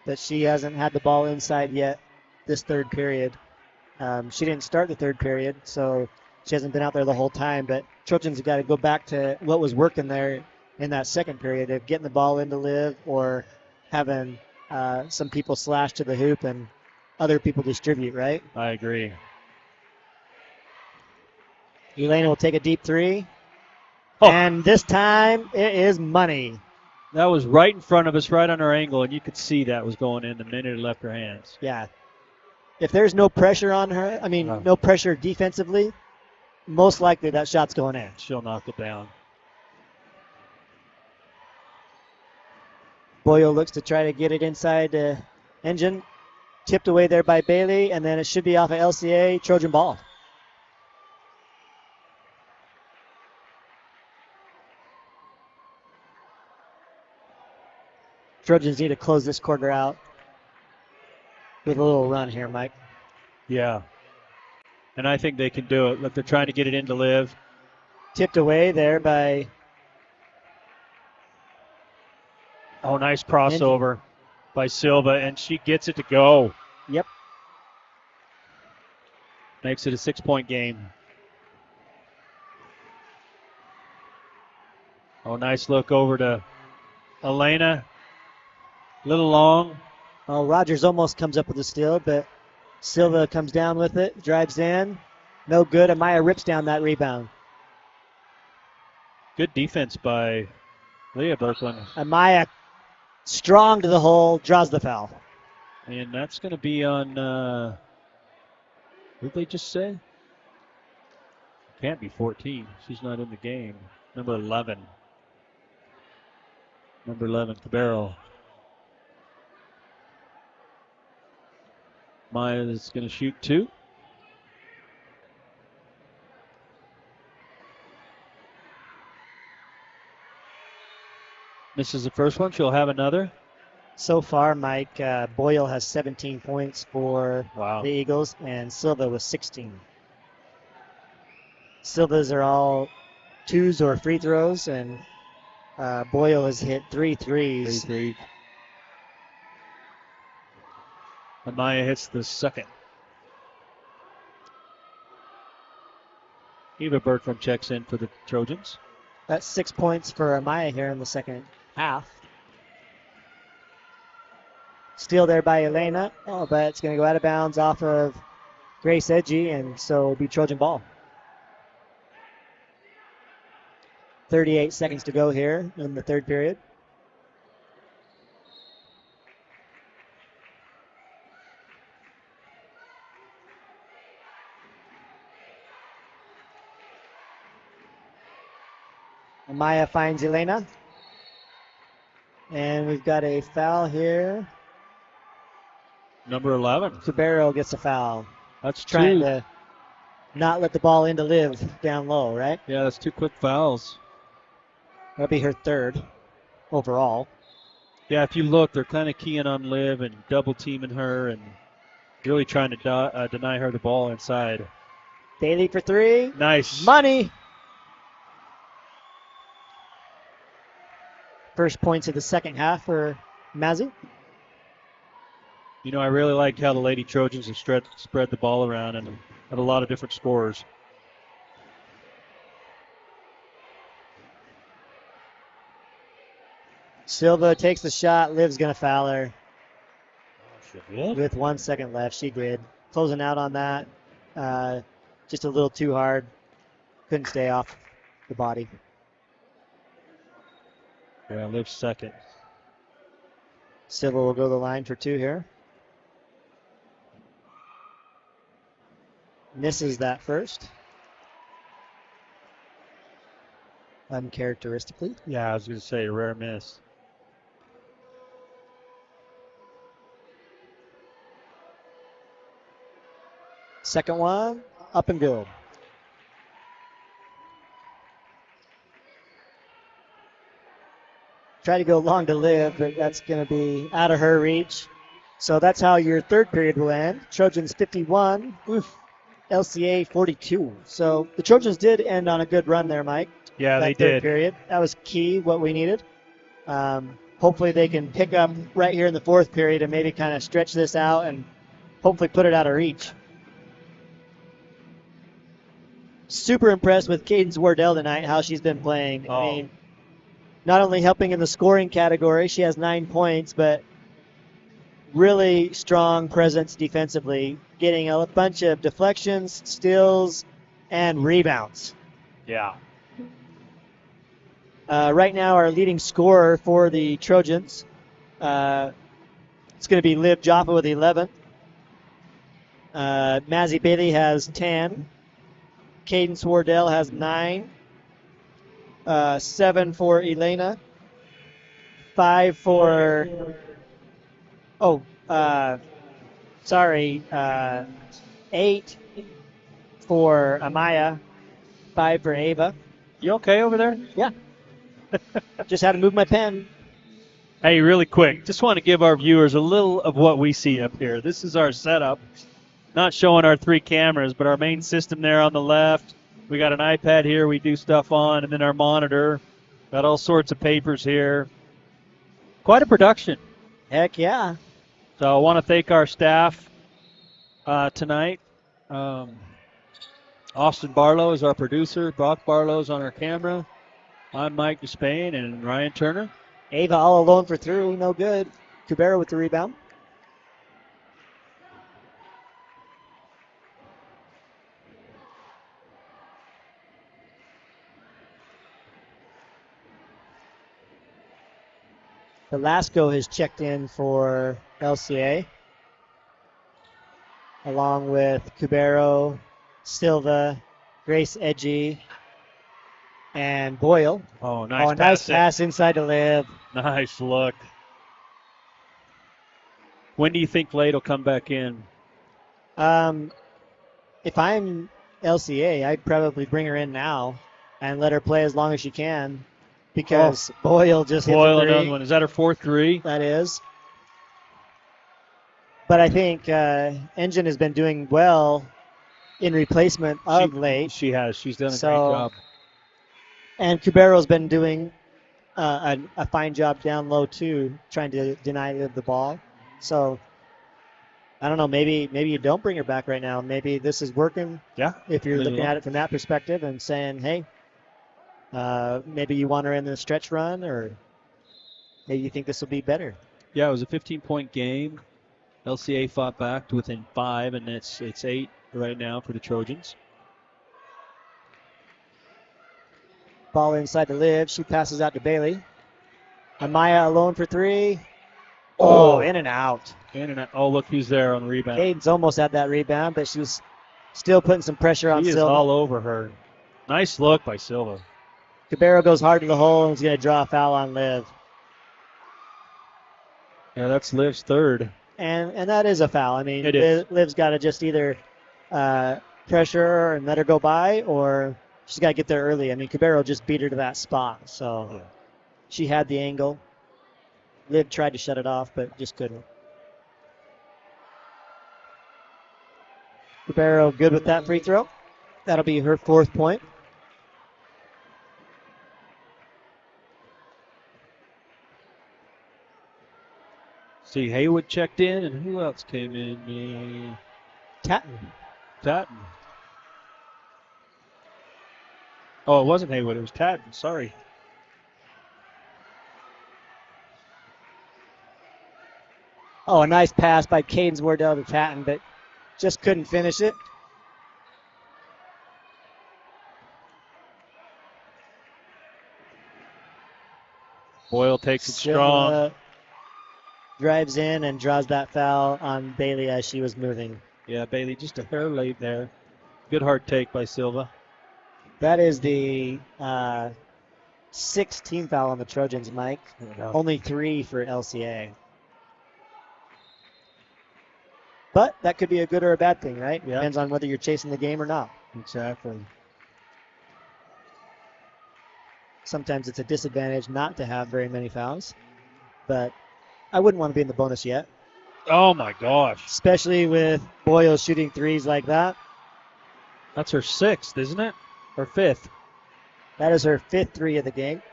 but she hasn't had the ball inside yet this third period. She didn't start the third period, so she hasn't been out there the whole time, but Trojans have got to go back to what was working there in that second period of getting the ball into Liv or having some people slash to the hoop and other people distribute, right?
I agree.
Elena will take a deep three. Oh. And this time, it is money.
That was right in front of us, right on our angle, and you could see that was going in the minute it left her hands.
Yeah. If there's no pressure on her, no pressure defensively, most likely that shot's going in.
She'll knock it down.
Boyle looks to try to get it inside Engine. Tipped away there by Bailey, and then it should be off of LCA. Trojan ball. Trojans need to close this quarter out with a little run here, Mike.
Yeah. And I think they can do it. Look, they're trying to get it in to Liv.
Tipped away there by...
Oh, nice crossover by Silva, and she gets it to go.
Yep.
Makes it a 6-point game. Oh, nice look over to Elena. Little long.
Oh, Rogers almost comes up with a steal, but Silva comes down with it, drives in. No good. Amaya rips down that rebound.
Good defense by Leah Berkland.
Amaya strong to the hole, draws the foul.
And that's going to be on, what did they just say? Can't be 14. She's not in the game. Number 11. Number 11, Cabero. Maya is going to shoot 2. Misses the first one. She'll have another.
So far, Mike, Boyle has 17 points for the Eagles, and Silva with 16. Silva's are all 2s or free throws, and Boyle has hit 3 threes.
3 3. Amaya hits the second. Eva Bertram checks in for the Trojans.
That's 6 points for Amaya here in the second half. Steal there by Elena. Oh, but it's going to go out of bounds off of Grace Edgy, and so it'll be Trojan ball. 38 seconds to go here in the third period. Amaya finds Elena. And we've got a foul here.
Number 11.
Cabero gets a foul.
That's
trying
2.
to not let the ball into Liv down low, right?
Yeah, that's 2 quick fouls.
That'll be her third overall.
Yeah, if you look, they're kind of keying on Liv and double teaming her and really trying to deny her the ball inside.
Bailey for 3.
Nice.
Money. First points of the second half for Mazzy.
You know, I really like how the Lady Trojans have spread the ball around and have a lot of different scorers.
Silva takes the shot. Liv's going to foul her. With 1 second left, she did. Closing out on that. Just a little too hard. Couldn't stay off the body.
Yeah, Liv's second.
Silva will go to the line for 2 here. Misses that first. Uncharacteristically.
Yeah, I was going to say a rare miss.
Second one, up and good. Try to go long to Liv, but that's going to be out of her reach. So that's how your third period will end. Trojans 51, LCA 42. So the Trojans did end on a good run there, Mike.
Yeah, they
third
did.
Period. That was key, what we needed. Hopefully they can pick up right here in the fourth period and maybe kind of stretch this out and hopefully put it out of reach. Super impressed with Cadence Wardell tonight, how she's been playing. I mean, not only helping in the scoring category, she has 9 points, but really strong presence defensively, getting a bunch of deflections, steals, and rebounds.
Yeah.
Right now, our leading scorer for the Trojans, it's going to be Liv Jaffa with 11. Mazzy Bailey has 10. Cadence Wardell has 9. 7 for Elena. 5 for, 8 for Amaya. 5 for Ava.
You okay over there?
Yeah. Just had to move my pen.
Hey, really quick, just want to give our viewers a little of what we see up here. This is our setup. Not showing our 3 cameras, but our main system there on the left. We got an iPad here we do stuff on, and then our monitor. Got all sorts of papers here. Quite a production.
Heck yeah.
So I want to thank our staff tonight. Austin Barlow is our producer. Brock Barlow is on our camera. I'm Mike Despain and Ryan Turner.
Ava all alone for three, no good. Cubero with the rebound. Velasco has checked in for LCA, along with Cubero, Silva, Grace Edgy, and Boyle.
Oh, nice pass.
Nice pass inside to Liv.
Nice look. When do you think Lade will come back in?
If I'm LCA, I'd probably bring her in now and let her play as long as she can, because Boyle just hit the
Boyle,
three.
another one. Is that her fourth three?
That is. But I think Engine has been doing well in replacement of Late.
She has. She's done a great job.
And Cubero's been doing a fine job down low too, trying to deny Liv the ball. So I don't know. Maybe you don't bring her back right now. Maybe this is working.
Yeah.
If you're looking at it from that perspective and saying, hey, maybe you want her in the stretch run, or maybe you think this will be better.
Yeah, it was a 15-point game. LCA fought back to within 5, and it's 8 right now for the Trojans.
Ball inside to Liv. She passes out to Bailey. Amaya alone for three. Oh, in and out.
In and out. Oh, look who's there on the rebound.
Caden's almost had that rebound, but she was still putting some pressure on
He is
Silva.
all over her. Nice look by Silva.
Cabero goes hard to the hole and is going to draw a foul on Liv.
Yeah, that's Liv's third.
And that is a foul. I mean,
It is.
Liv's got to just either pressure her and let her go by, or she's got to get there early. I mean, Cabero just beat her to that spot, so she had the angle. Liv tried to shut it off, but just couldn't. Cabero good with that free throw. That'll be her 4th point.
See, Haywood checked in, and who else came in? Tatton. Oh, it wasn't Haywood. It was Tatton. Sorry.
Oh, a nice pass by Cadence Wardell to Tatton, but just couldn't finish it.
Boyle takes it strong.
Drives in and draws that foul on Bailey as she was moving.
Yeah, Bailey just a hair late there. Good hard take by Silva.
That is the 6th team foul on the Trojans, Mike. Only 3 for LCA. But that could be a good or a bad thing, right?
Yeah.
Depends on whether you're chasing the game or not.
Exactly.
Sometimes it's a disadvantage not to have very many fouls. But I wouldn't want to be in the bonus yet.
Oh, my gosh.
Especially with Boyle shooting threes like that.
That's her 6th, isn't it? Or 5th?
That is her 5th 3 of the game.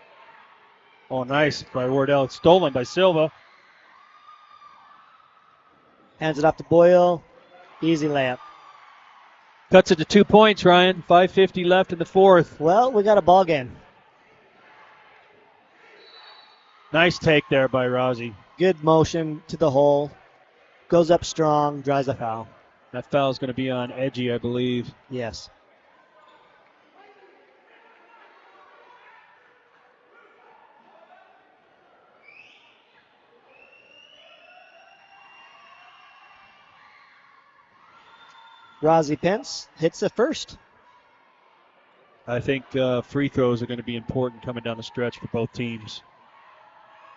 Oh, nice by Wardell. It's stolen by Silva.
Hands it off to Boyle. Easy layup.
Cuts it to 2 points, Ryan. 5:50 left in the 4th.
Well, we got a ball game.
Nice take there by Rozzi.
Good motion to the hole. Goes up strong, draws a foul.
That foul is going to be on Edgy, I believe.
Yes. Rozzi Pence hits the first.
I think free throws are going to be important coming down the stretch for both teams.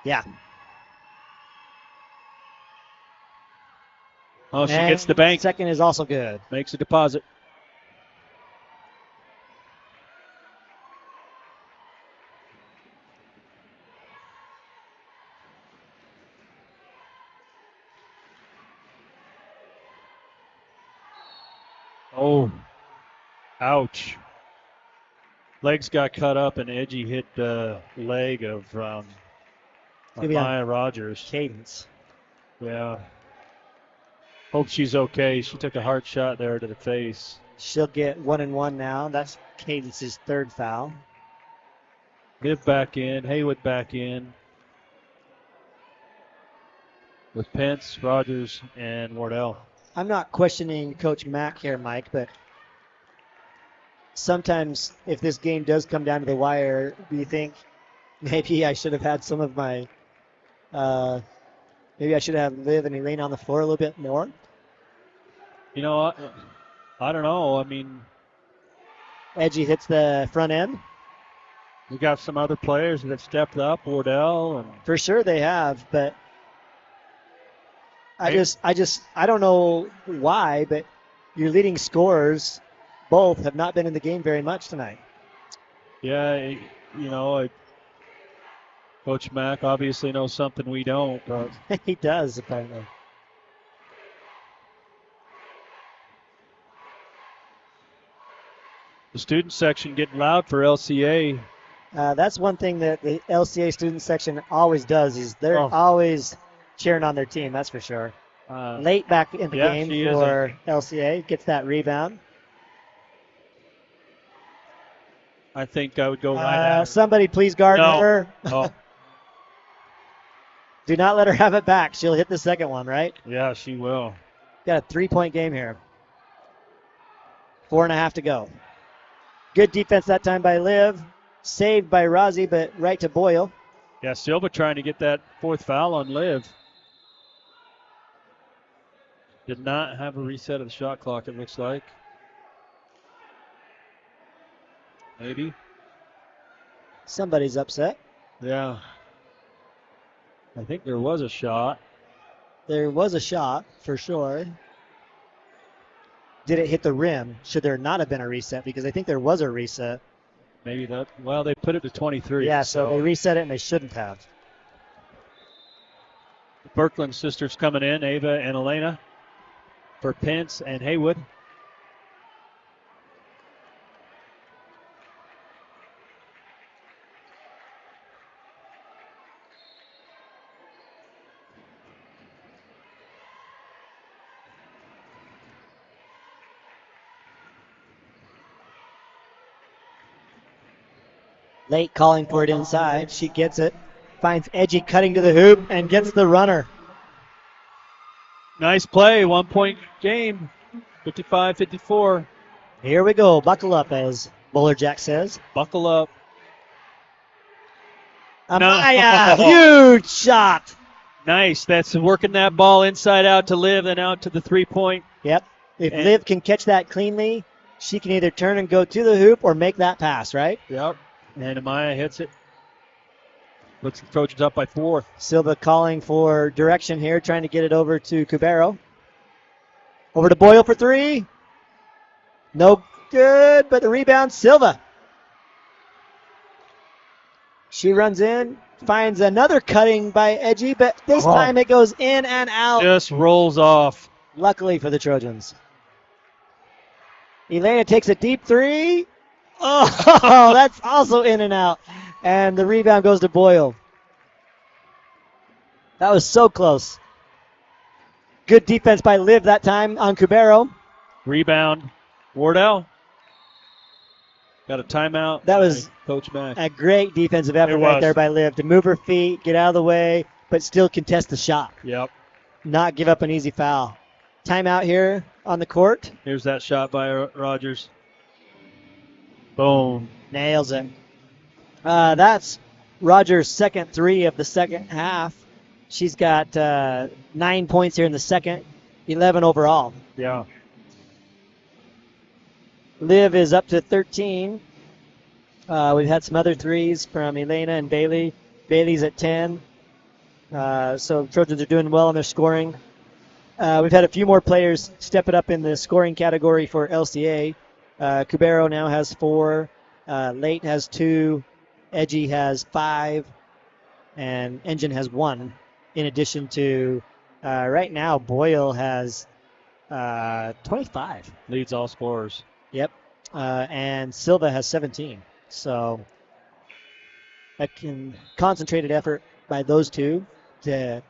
Yeah.
Oh, she gets the bank.
Second is also good.
Makes a deposit. Oh, ouch. Legs got cut up and Edgy hit the leg of Maya Rogers.
Cadence.
Yeah. Hope she's okay. She took a hard shot there to the face.
She'll get 1 and 1 now. That's Cadence's 3rd foul.
Liv back in. Haywood back in. With Pence, Rogers, and Wardell.
I'm not questioning Coach Mack here, Mike, but sometimes if this game does come down to the wire, do you think maybe I should have had some of my, maybe I should have Liv and Elaine on the floor a little bit more?
You know, I don't know. I mean,
Edgy hits the front end.
we got some other players that have stepped up, Wardell. And
For sure they have, but I don't know why, but your leading scorers both have not been in the game very much tonight.
yeah, Coach Mack obviously knows something we don't. But
He does, apparently.
the student section getting loud for LCA.
That's one thing that the LCA student section always does is they're always cheering on their team, that's for sure. Late back in the game for LCA, gets that rebound.
I think I would go right at
Somebody please guard her.
Oh,
Do not let her have it back. She'll hit the second one, right?
yeah, she will.
Got a 3-point game here. 4.5 to go. Good defense that time by Liv. Saved by Rozzy, but right to Boyle.
Yeah, Silva trying to get that fourth foul on Liv. Did not have a reset of the shot clock, it looks like. Maybe.
Somebody's upset.
Yeah. I think there was a shot.
There was a shot, for sure. Did it hit the rim? Should there not have been a reset? Because I think there was a reset.
Maybe that. Well, they put it to 23.
Yeah, so they reset it and they shouldn't have.
The Birkeland sisters coming in, Ava and Elena, for Pence and Haywood.
Late calling for it inside. She gets it. Finds Edgy cutting to the hoop and gets the runner.
Nice play, 1 point game, 55-54.
Here we go. Buckle up, as Bowler Jack says.
Buckle up.
Amaya, huge shot.
Nice. That's working that ball inside out to Liv and out to the 3-point.
Yep. If Liv can catch that cleanly, she can either turn and go to the hoop or make that pass, right?
Yep. And Amaya hits it. Puts the Trojans up by 4.
Silva calling for direction here, trying to get it over to Cubero. Over to Boyle for 3. No good, but the rebound, Silva. She runs in, finds another cutting by Edgy, but this time it goes in and out.
Just rolls off.
Luckily for the Trojans. Elena takes a deep 3. Oh, that's also in and out. And the rebound goes to Boyle. That was so close. Good defense by Liv that time on Cubero.
Rebound, Wardell. Got a timeout.
That was
Coach Mack.
a great defensive effort right there by Liv to move her feet, get out of the way, but still contest the shot.
Yep.
Not give up an easy foul. Timeout here on the court.
Here's that shot by Rogers. Boom.
Nails it. That's Rogers' second 3 of the second half. She's got 9 points here in the second, 11 overall.
Yeah.
Liv is up to 13. We've had some other threes from Elena and Bailey. Bailey's at 10. So Trojans are doing well in their scoring. We've had a few more players step it up in the scoring category for LCA. Cubero now has 4. Late has 2. Edgy has 5. And Engine has 1. In addition to, right now, Boyle has 25.
Leads all scorers.
Yep. And Silva has 17. So a concentrated effort by those two to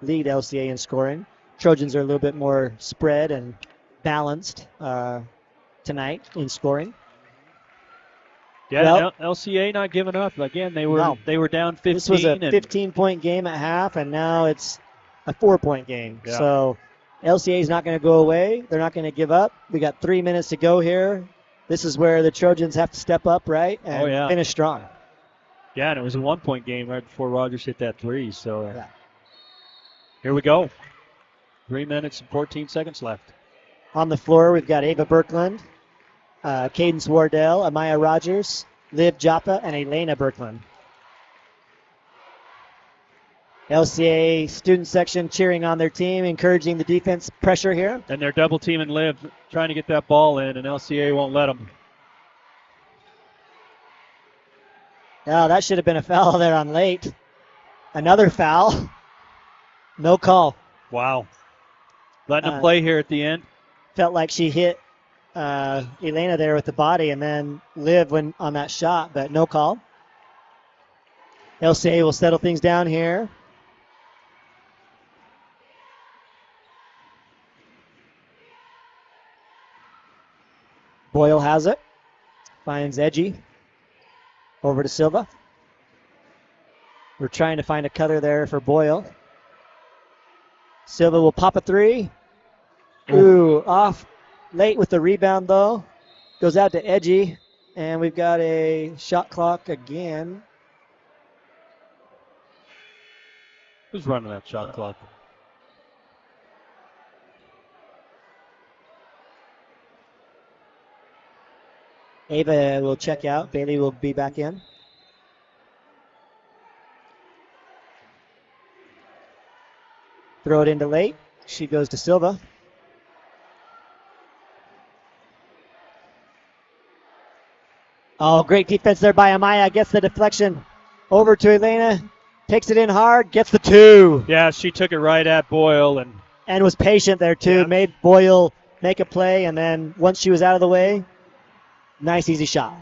lead LCA in scoring. Trojans are a little bit more spread and balanced tonight in scoring.
Yeah,
Well-
LCA not giving up. Again, they were
No.
down 15.
This was a
and
15-point game at half, and now it's a 4-point game.
Yeah.
So LCA is not going to go away. They're not going to give up. We got 3 minutes to go here. This is where the Trojans have to step up, right, and finish strong.
Yeah, and it was a 1-point game right before Rogers hit that 3. So
Yeah.
here we go. 3 minutes and 14 seconds left.
On the floor, we've got Ava Birkland, Cadence Wardell, Amaya Rogers, Liv Joppa, and Elena Birkland. LCA student section cheering on their team, encouraging the defense pressure here.
And they're double teaming Liv, trying to get that ball in, and LCA won't let them.
Oh, that should have been a foul there on late. Another foul. No call.
Wow. Letting them play here at the end.
Felt like she hit Elena there with the body and then Liv went on that shot, but no call. LCA will settle things down here. Boyle has it. Finds Edgy. Over to Silva. We're trying to find a cutter there for Boyle. Silva will pop a 3. Ooh, off late with the rebound though. Goes out to Edgy. And we've got a shot clock again.
Who's running that shot clock?
Ava will check out. Bailey will be back in. Throw it into late. She goes to Silva. Oh, great defense there by Amaya. Gets the deflection over to Elena. Takes it in hard. Gets the 2.
Yeah, she took it right at Boyle
and was patient there too.
Yeah.
Made Boyle make a play, and then once she was out of the way, nice easy shot.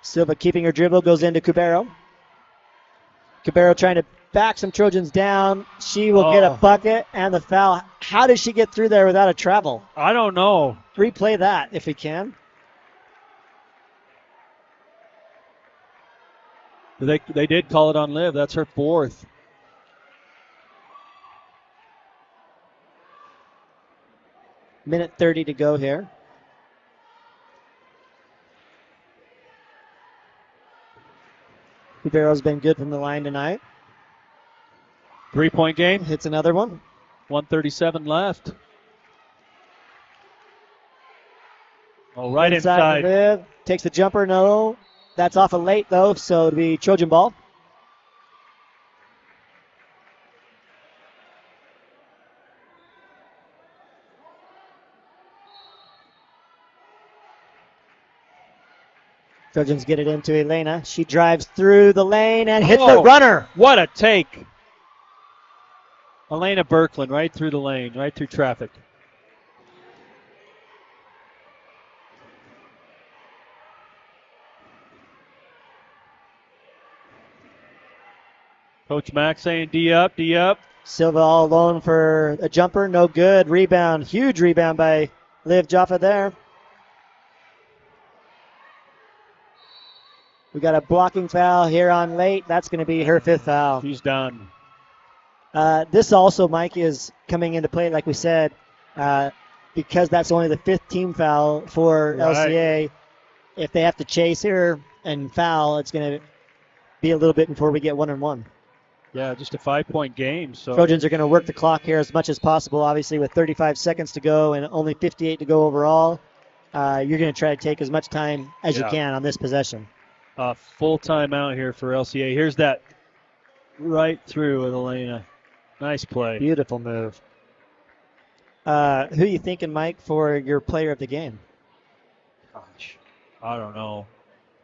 Silva keeping her dribble, goes into Cubero. Cubero trying to back some Trojans down. She will get a bucket and the foul. How did she get through there without a travel?
I don't know.
Replay that if we can.
They did call it on Liv. That's her 4th.
Minute 30 to go here. Cubero's been good from the line tonight.
3-point game.
Hits another one.
1:37 left. Oh, right inside.
Liv takes the jumper. No. That's off of late, though, so it'll be Trojan ball. Trojans get it into Elena. She drives through the lane and hits the runner.
What a take. Elena Birkland right through the lane, right through traffic. Coach Mack saying D up, D up.
Silva all alone for a jumper. No good. Rebound. Huge rebound by Liv Jaffa there. We got a blocking foul here on late. That's going to be her 5th foul.
She's done.
This also, Mike, is coming into play, like we said, because that's only the 5th team foul for LCA. If they have to chase here and foul, it's going to be a little bit before we get 1-on-1.
Yeah, just a 5-point game. So
Trojans are going to work the clock here as much as possible, obviously, with 35 seconds to go and only 58 to go overall. You're going to try to take as much time as you can on this possession.
Full timeout here for LCA. Here's that right through with Elena. Nice play.
Beautiful move. Who are you thinking, Mike, for your player of the game?
Gosh, I don't know.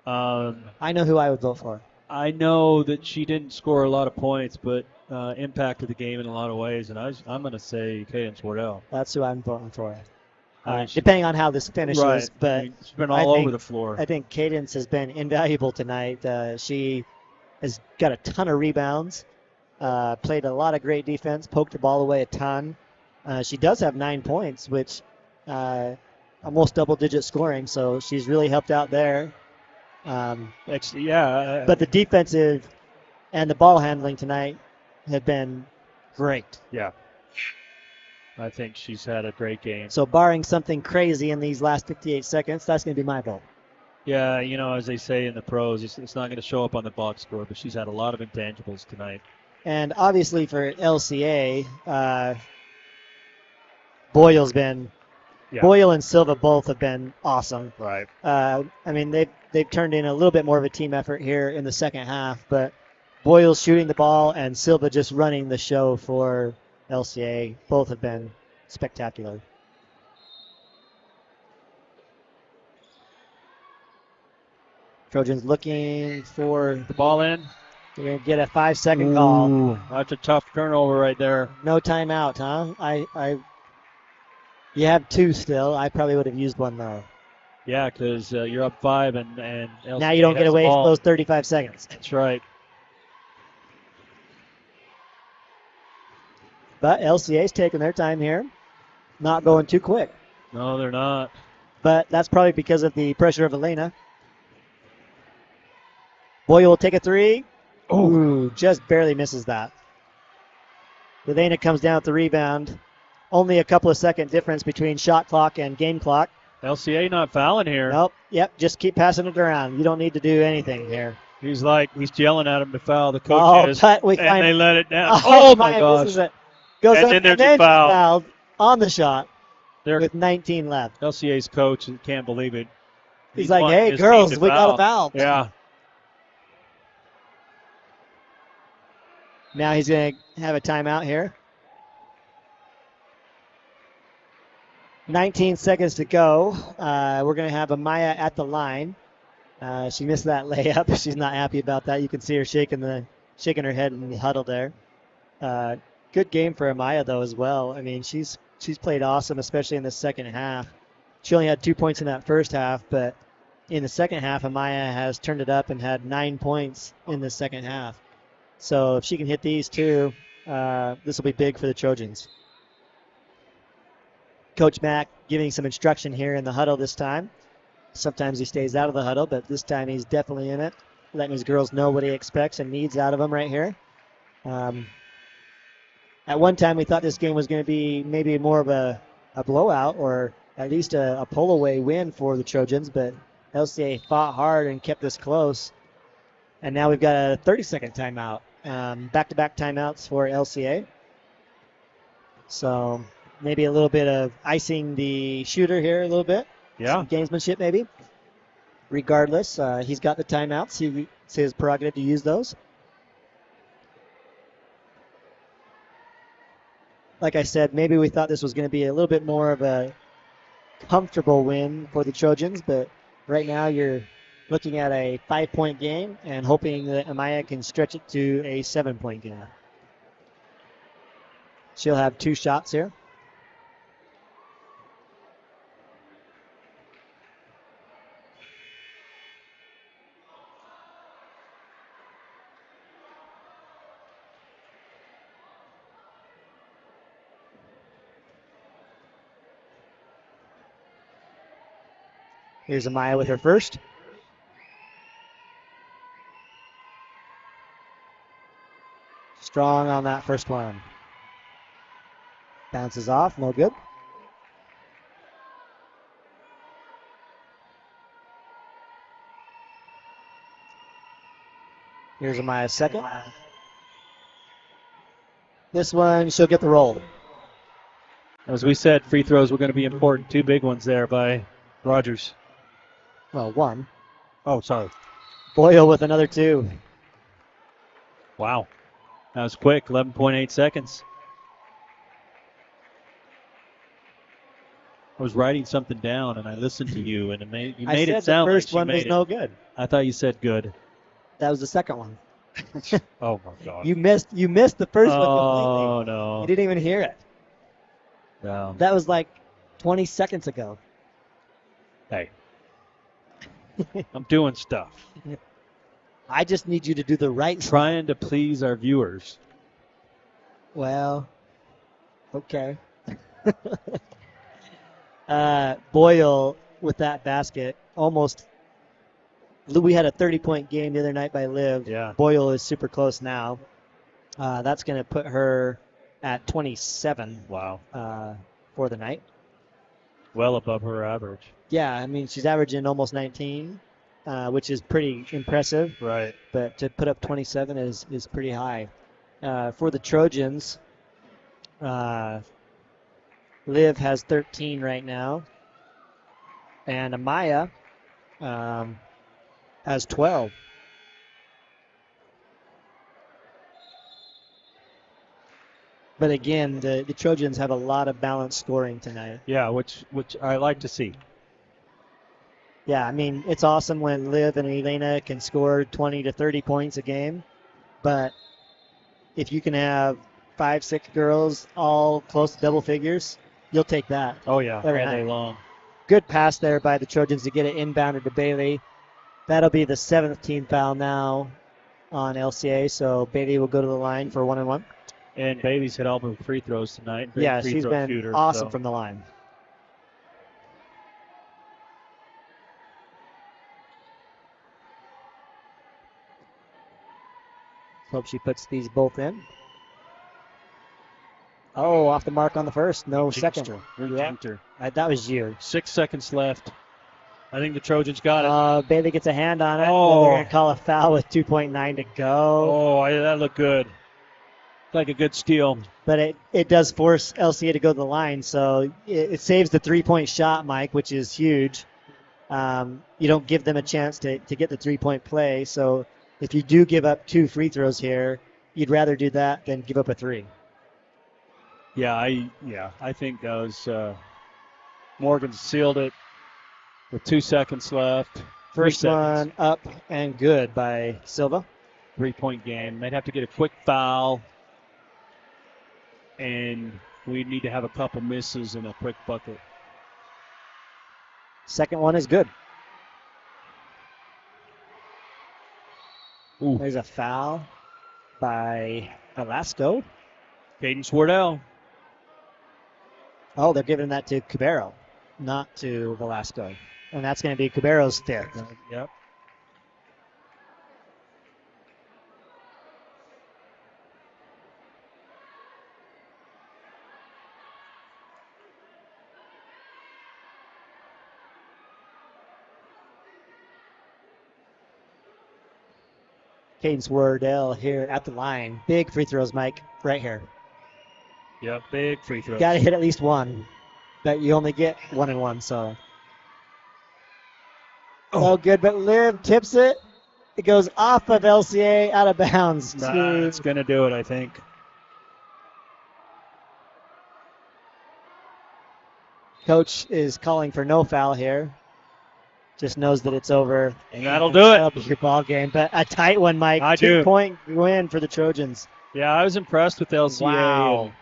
I know who I would vote for.
I know that she didn't score a lot of points, but impacted the game in a lot of ways, and I'm going to say Cadence Wardell.
That's who I'm voting for.
I
Depending on how this finishes,
right.
but
She's been all over the floor.
I think Cadence has been invaluable tonight. She has got a ton of rebounds, played a lot of great defense, poked the ball away a ton. She does have 9 points, which a almost double-digit scoring, so she's really helped out there. But the defensive and the ball handling tonight have been great.
Yeah. I think she's had a great game.
So barring something crazy in these last 58 seconds, that's going to be my vote.
Yeah, as they say in the pros, it's not going to show up on the box score, but she's had a lot of intangibles tonight.
And obviously for LCA, Boyle and Silva both have been awesome.
Right.
They've turned in a little bit more of a team effort here in the second half, but Boyle's shooting the ball and Silva just running the show for LCA. Both have been spectacular. Trojans looking for
the ball in.
They're going to get a 5-second call.
That's a tough turnover right there.
No timeout, huh? You have 2 still. I probably would have used one though.
Yeah, because you're up 5 and LCA
now you don't get away with those 35 seconds.
That's right.
But LCA's taking their time here. Not going too quick.
No, they're not.
But that's probably because of the pressure of Elena. Boyle will take a 3. Ooh, just barely misses that. Elena comes down with the rebound. Only a couple of second difference between shot clock and game clock.
LCA not fouling here.
Nope. Yep. Just keep passing it around. You don't need to do anything here.
He's yelling at him to foul. The coach is,
but
and they let it down.
Oh my gosh. Goes
and
up,
then there's
and then
a foul.
Fouled on the shot with 19 left.
LCA's coach can't believe it.
He's like, hey, girls, we got a foul.
Yeah.
Now he's going to have a timeout here. 19 seconds to go. We're going to have Amaya at the line. She missed that layup. She's not happy about that. You can see her shaking her head in the huddle there. Good game for Amaya, though, as well. I mean, she's played awesome, especially in the second half. She only had 2 points in that first half, but in the second half, Amaya has turned it up and had 9 points in the second half. So if she can hit these 2, this will be big for the Trojans. Coach Mack giving some instruction here in the huddle this time. Sometimes he stays out of the huddle, but this time he's definitely in it, letting his girls know what he expects and needs out of them right here. At one time, we thought this game was going to be maybe more of a blowout or at least a pull-away win for the Trojans, but LCA fought hard and kept this close. And now we've got a 30-second timeout. Back-to-back timeouts for LCA. So maybe a little bit of icing the shooter here a little bit.
Yeah.
Some gamesmanship maybe. Regardless, he's got the timeouts. It's his prerogative to use those. Like I said, maybe we thought this was going to be a little bit more of a comfortable win for the Trojans, but right now you're looking at a 5-point game and hoping that Amaya can stretch it to a 7-point game. She'll have 2 shots here. Here's Amaya with her first. Strong on that first one. Bounces off, no good. Here's Amaya's second. This one, she'll get the roll.
As we said, free throws were going to be important. 2 big ones there by Rogers.
Well, 1.
Oh, sorry.
Boyle with another 2.
Wow. That was quick, 11.8 seconds. I was writing something down, and I listened to you, and you made it sound like
the first one was no good.
I thought you said good.
That was the second one.
Oh, my God.
You missed the first one completely.
Oh, no.
You didn't even hear it.
No.
That was like 20 seconds ago.
Hey. I'm doing stuff.
I just need you to do the right thing.
Trying to please our viewers.
Well, okay. Boyle with that basket almost. We had a 30-point game the other night by Liv.
Yeah.
Boyle is super close now. That's going to put her at 27.
Wow.
For the night.
Well above her average.
Yeah, I mean, she's averaging almost 19, which is pretty impressive.
Right.
But to put up 27 is pretty high. For the Trojans, Liv has 13 right now. And Amaya has 12. But again, the Trojans have a lot of balanced scoring tonight.
Yeah, which I like to see.
Yeah, I mean, it's awesome when Liv and Elena can score 20 to 30 points a game. But if you can have 5, 6 girls all close to double figures, you'll take that.
Oh, yeah,
every
all day
night.
long.
Good pass there by the Trojans to get it inbounded to Bailey. That'll be the 7th team foul now on LCA, so Bailey will go to the line for 1-and-1.
And Bailey's hit all the free throws tonight. Great
Yeah,
free
she's
throw
been
shooter,
awesome
so.
from the line. Hope she puts these both in. Oh, off the mark on the first. No second. That was you.
6 seconds left. I think the Trojans got it.
Bailey gets a hand on it.
Oh.
They're going to call a foul with 2.9 to go.
Oh, that looked good. Like a good steal.
But it does force LCA to go to the line, so it saves the 3-point shot, Mike, which is huge. You don't give them a chance to get the 3-point play, so if you do give up 2 free throws here, you'd rather do that than give up a 3.
Yeah, I think that was Morgan sealed it with 2 seconds left.
First one up and good by Silva.
3-point game. They'd have to get a quick foul, and we need to have a couple misses and a quick bucket.
Second one is good.
Ooh.
There's a foul by Velasco.
Cadence Wardell.
Oh, they're giving that to Cabero, not to Velasco. And that's going to be Cabero's 5th.
Yep.
Cadence Wardell here at the line. Big free throws, Mike, right here.
Yep, big free throws.
Got to hit at least one. But you only get 1-and-1, so. Oh, good, but Liv tips it. It goes off of LCA, out of bounds.
It's going to do it, I think.
Coach is calling for no foul here. Just knows that it's over.
And that'll do it.
That'll be your ball game. But a tight one, Mike.
I do.
2-point win for the Trojans.
Yeah, I was impressed with LCA
Wow.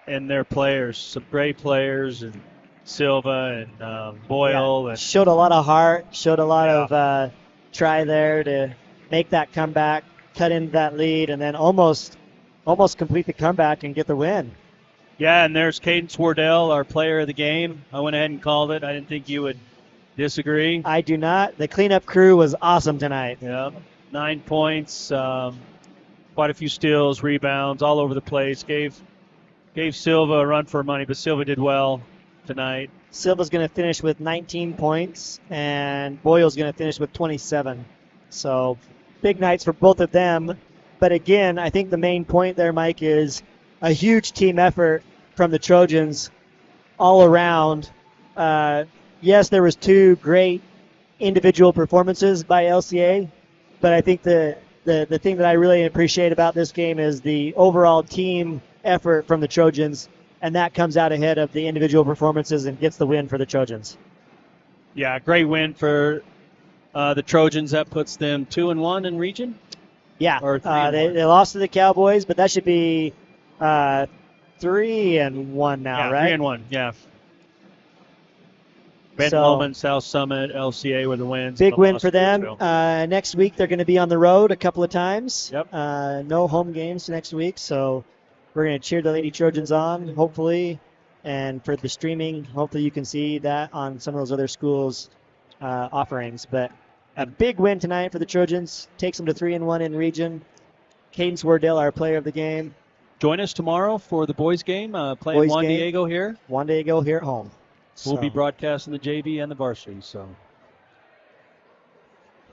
and their players. Some great players, and Silva and Boyle.
Yeah.
And
Showed a lot of heart. Showed a lot of try there to make that comeback, cut into that lead, and then almost complete the comeback and get the win.
Yeah, and there's Cadence Wardell, our player of the game. I went ahead and called it. I didn't think you would disagree.
I do not. The cleanup crew was awesome tonight.
Yeah, 9 points, quite a few steals, rebounds, all over the place. Gave Silva a run for money, but Silva did well tonight.
Silva's going to finish with 19 points, and Boyle's going to finish with 27. So big nights for both of them. But again, I think the main point there, Mike, is a huge team effort from the Trojans all around. Yes, there was 2 great individual performances by LCA, but I think the thing that I really appreciate about this game is the overall team effort from the Trojans, and that comes out ahead of the individual performances and gets the win for the Trojans.
Yeah, great win for the Trojans. That puts them 2-1 in region.
Yeah,
Or 3-1.
they lost to the Cowboys, but that should be 3-1 now,
Yeah,
right?
3-1. Yeah. Ben
So-
Lomond, South Summit, LCA were the wins.
Big win
Lost
for them.
Louisville.
Next week they're going to be on the road a couple of times.
Yep.
No home games next week, so we're going to cheer the Lady Trojans on. Hopefully And for the streaming, hopefully you can see that on some of those other schools' offerings. But a big win tonight for the Trojans. Takes them to 3-1 in region. Cadence Wardell, our player of the game.
Join us tomorrow for the boys game, playing Juan Diego here.
Juan Diego here at home.
We'll be broadcasting the JV and the varsity. So,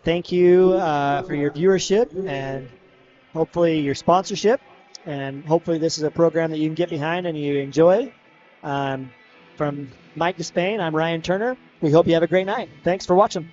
thank you for your viewership and hopefully your sponsorship. And hopefully this is a program that you can get behind and you enjoy. From Mike Despain, I'm Ryan Turner. We hope you have a great night. Thanks for watching.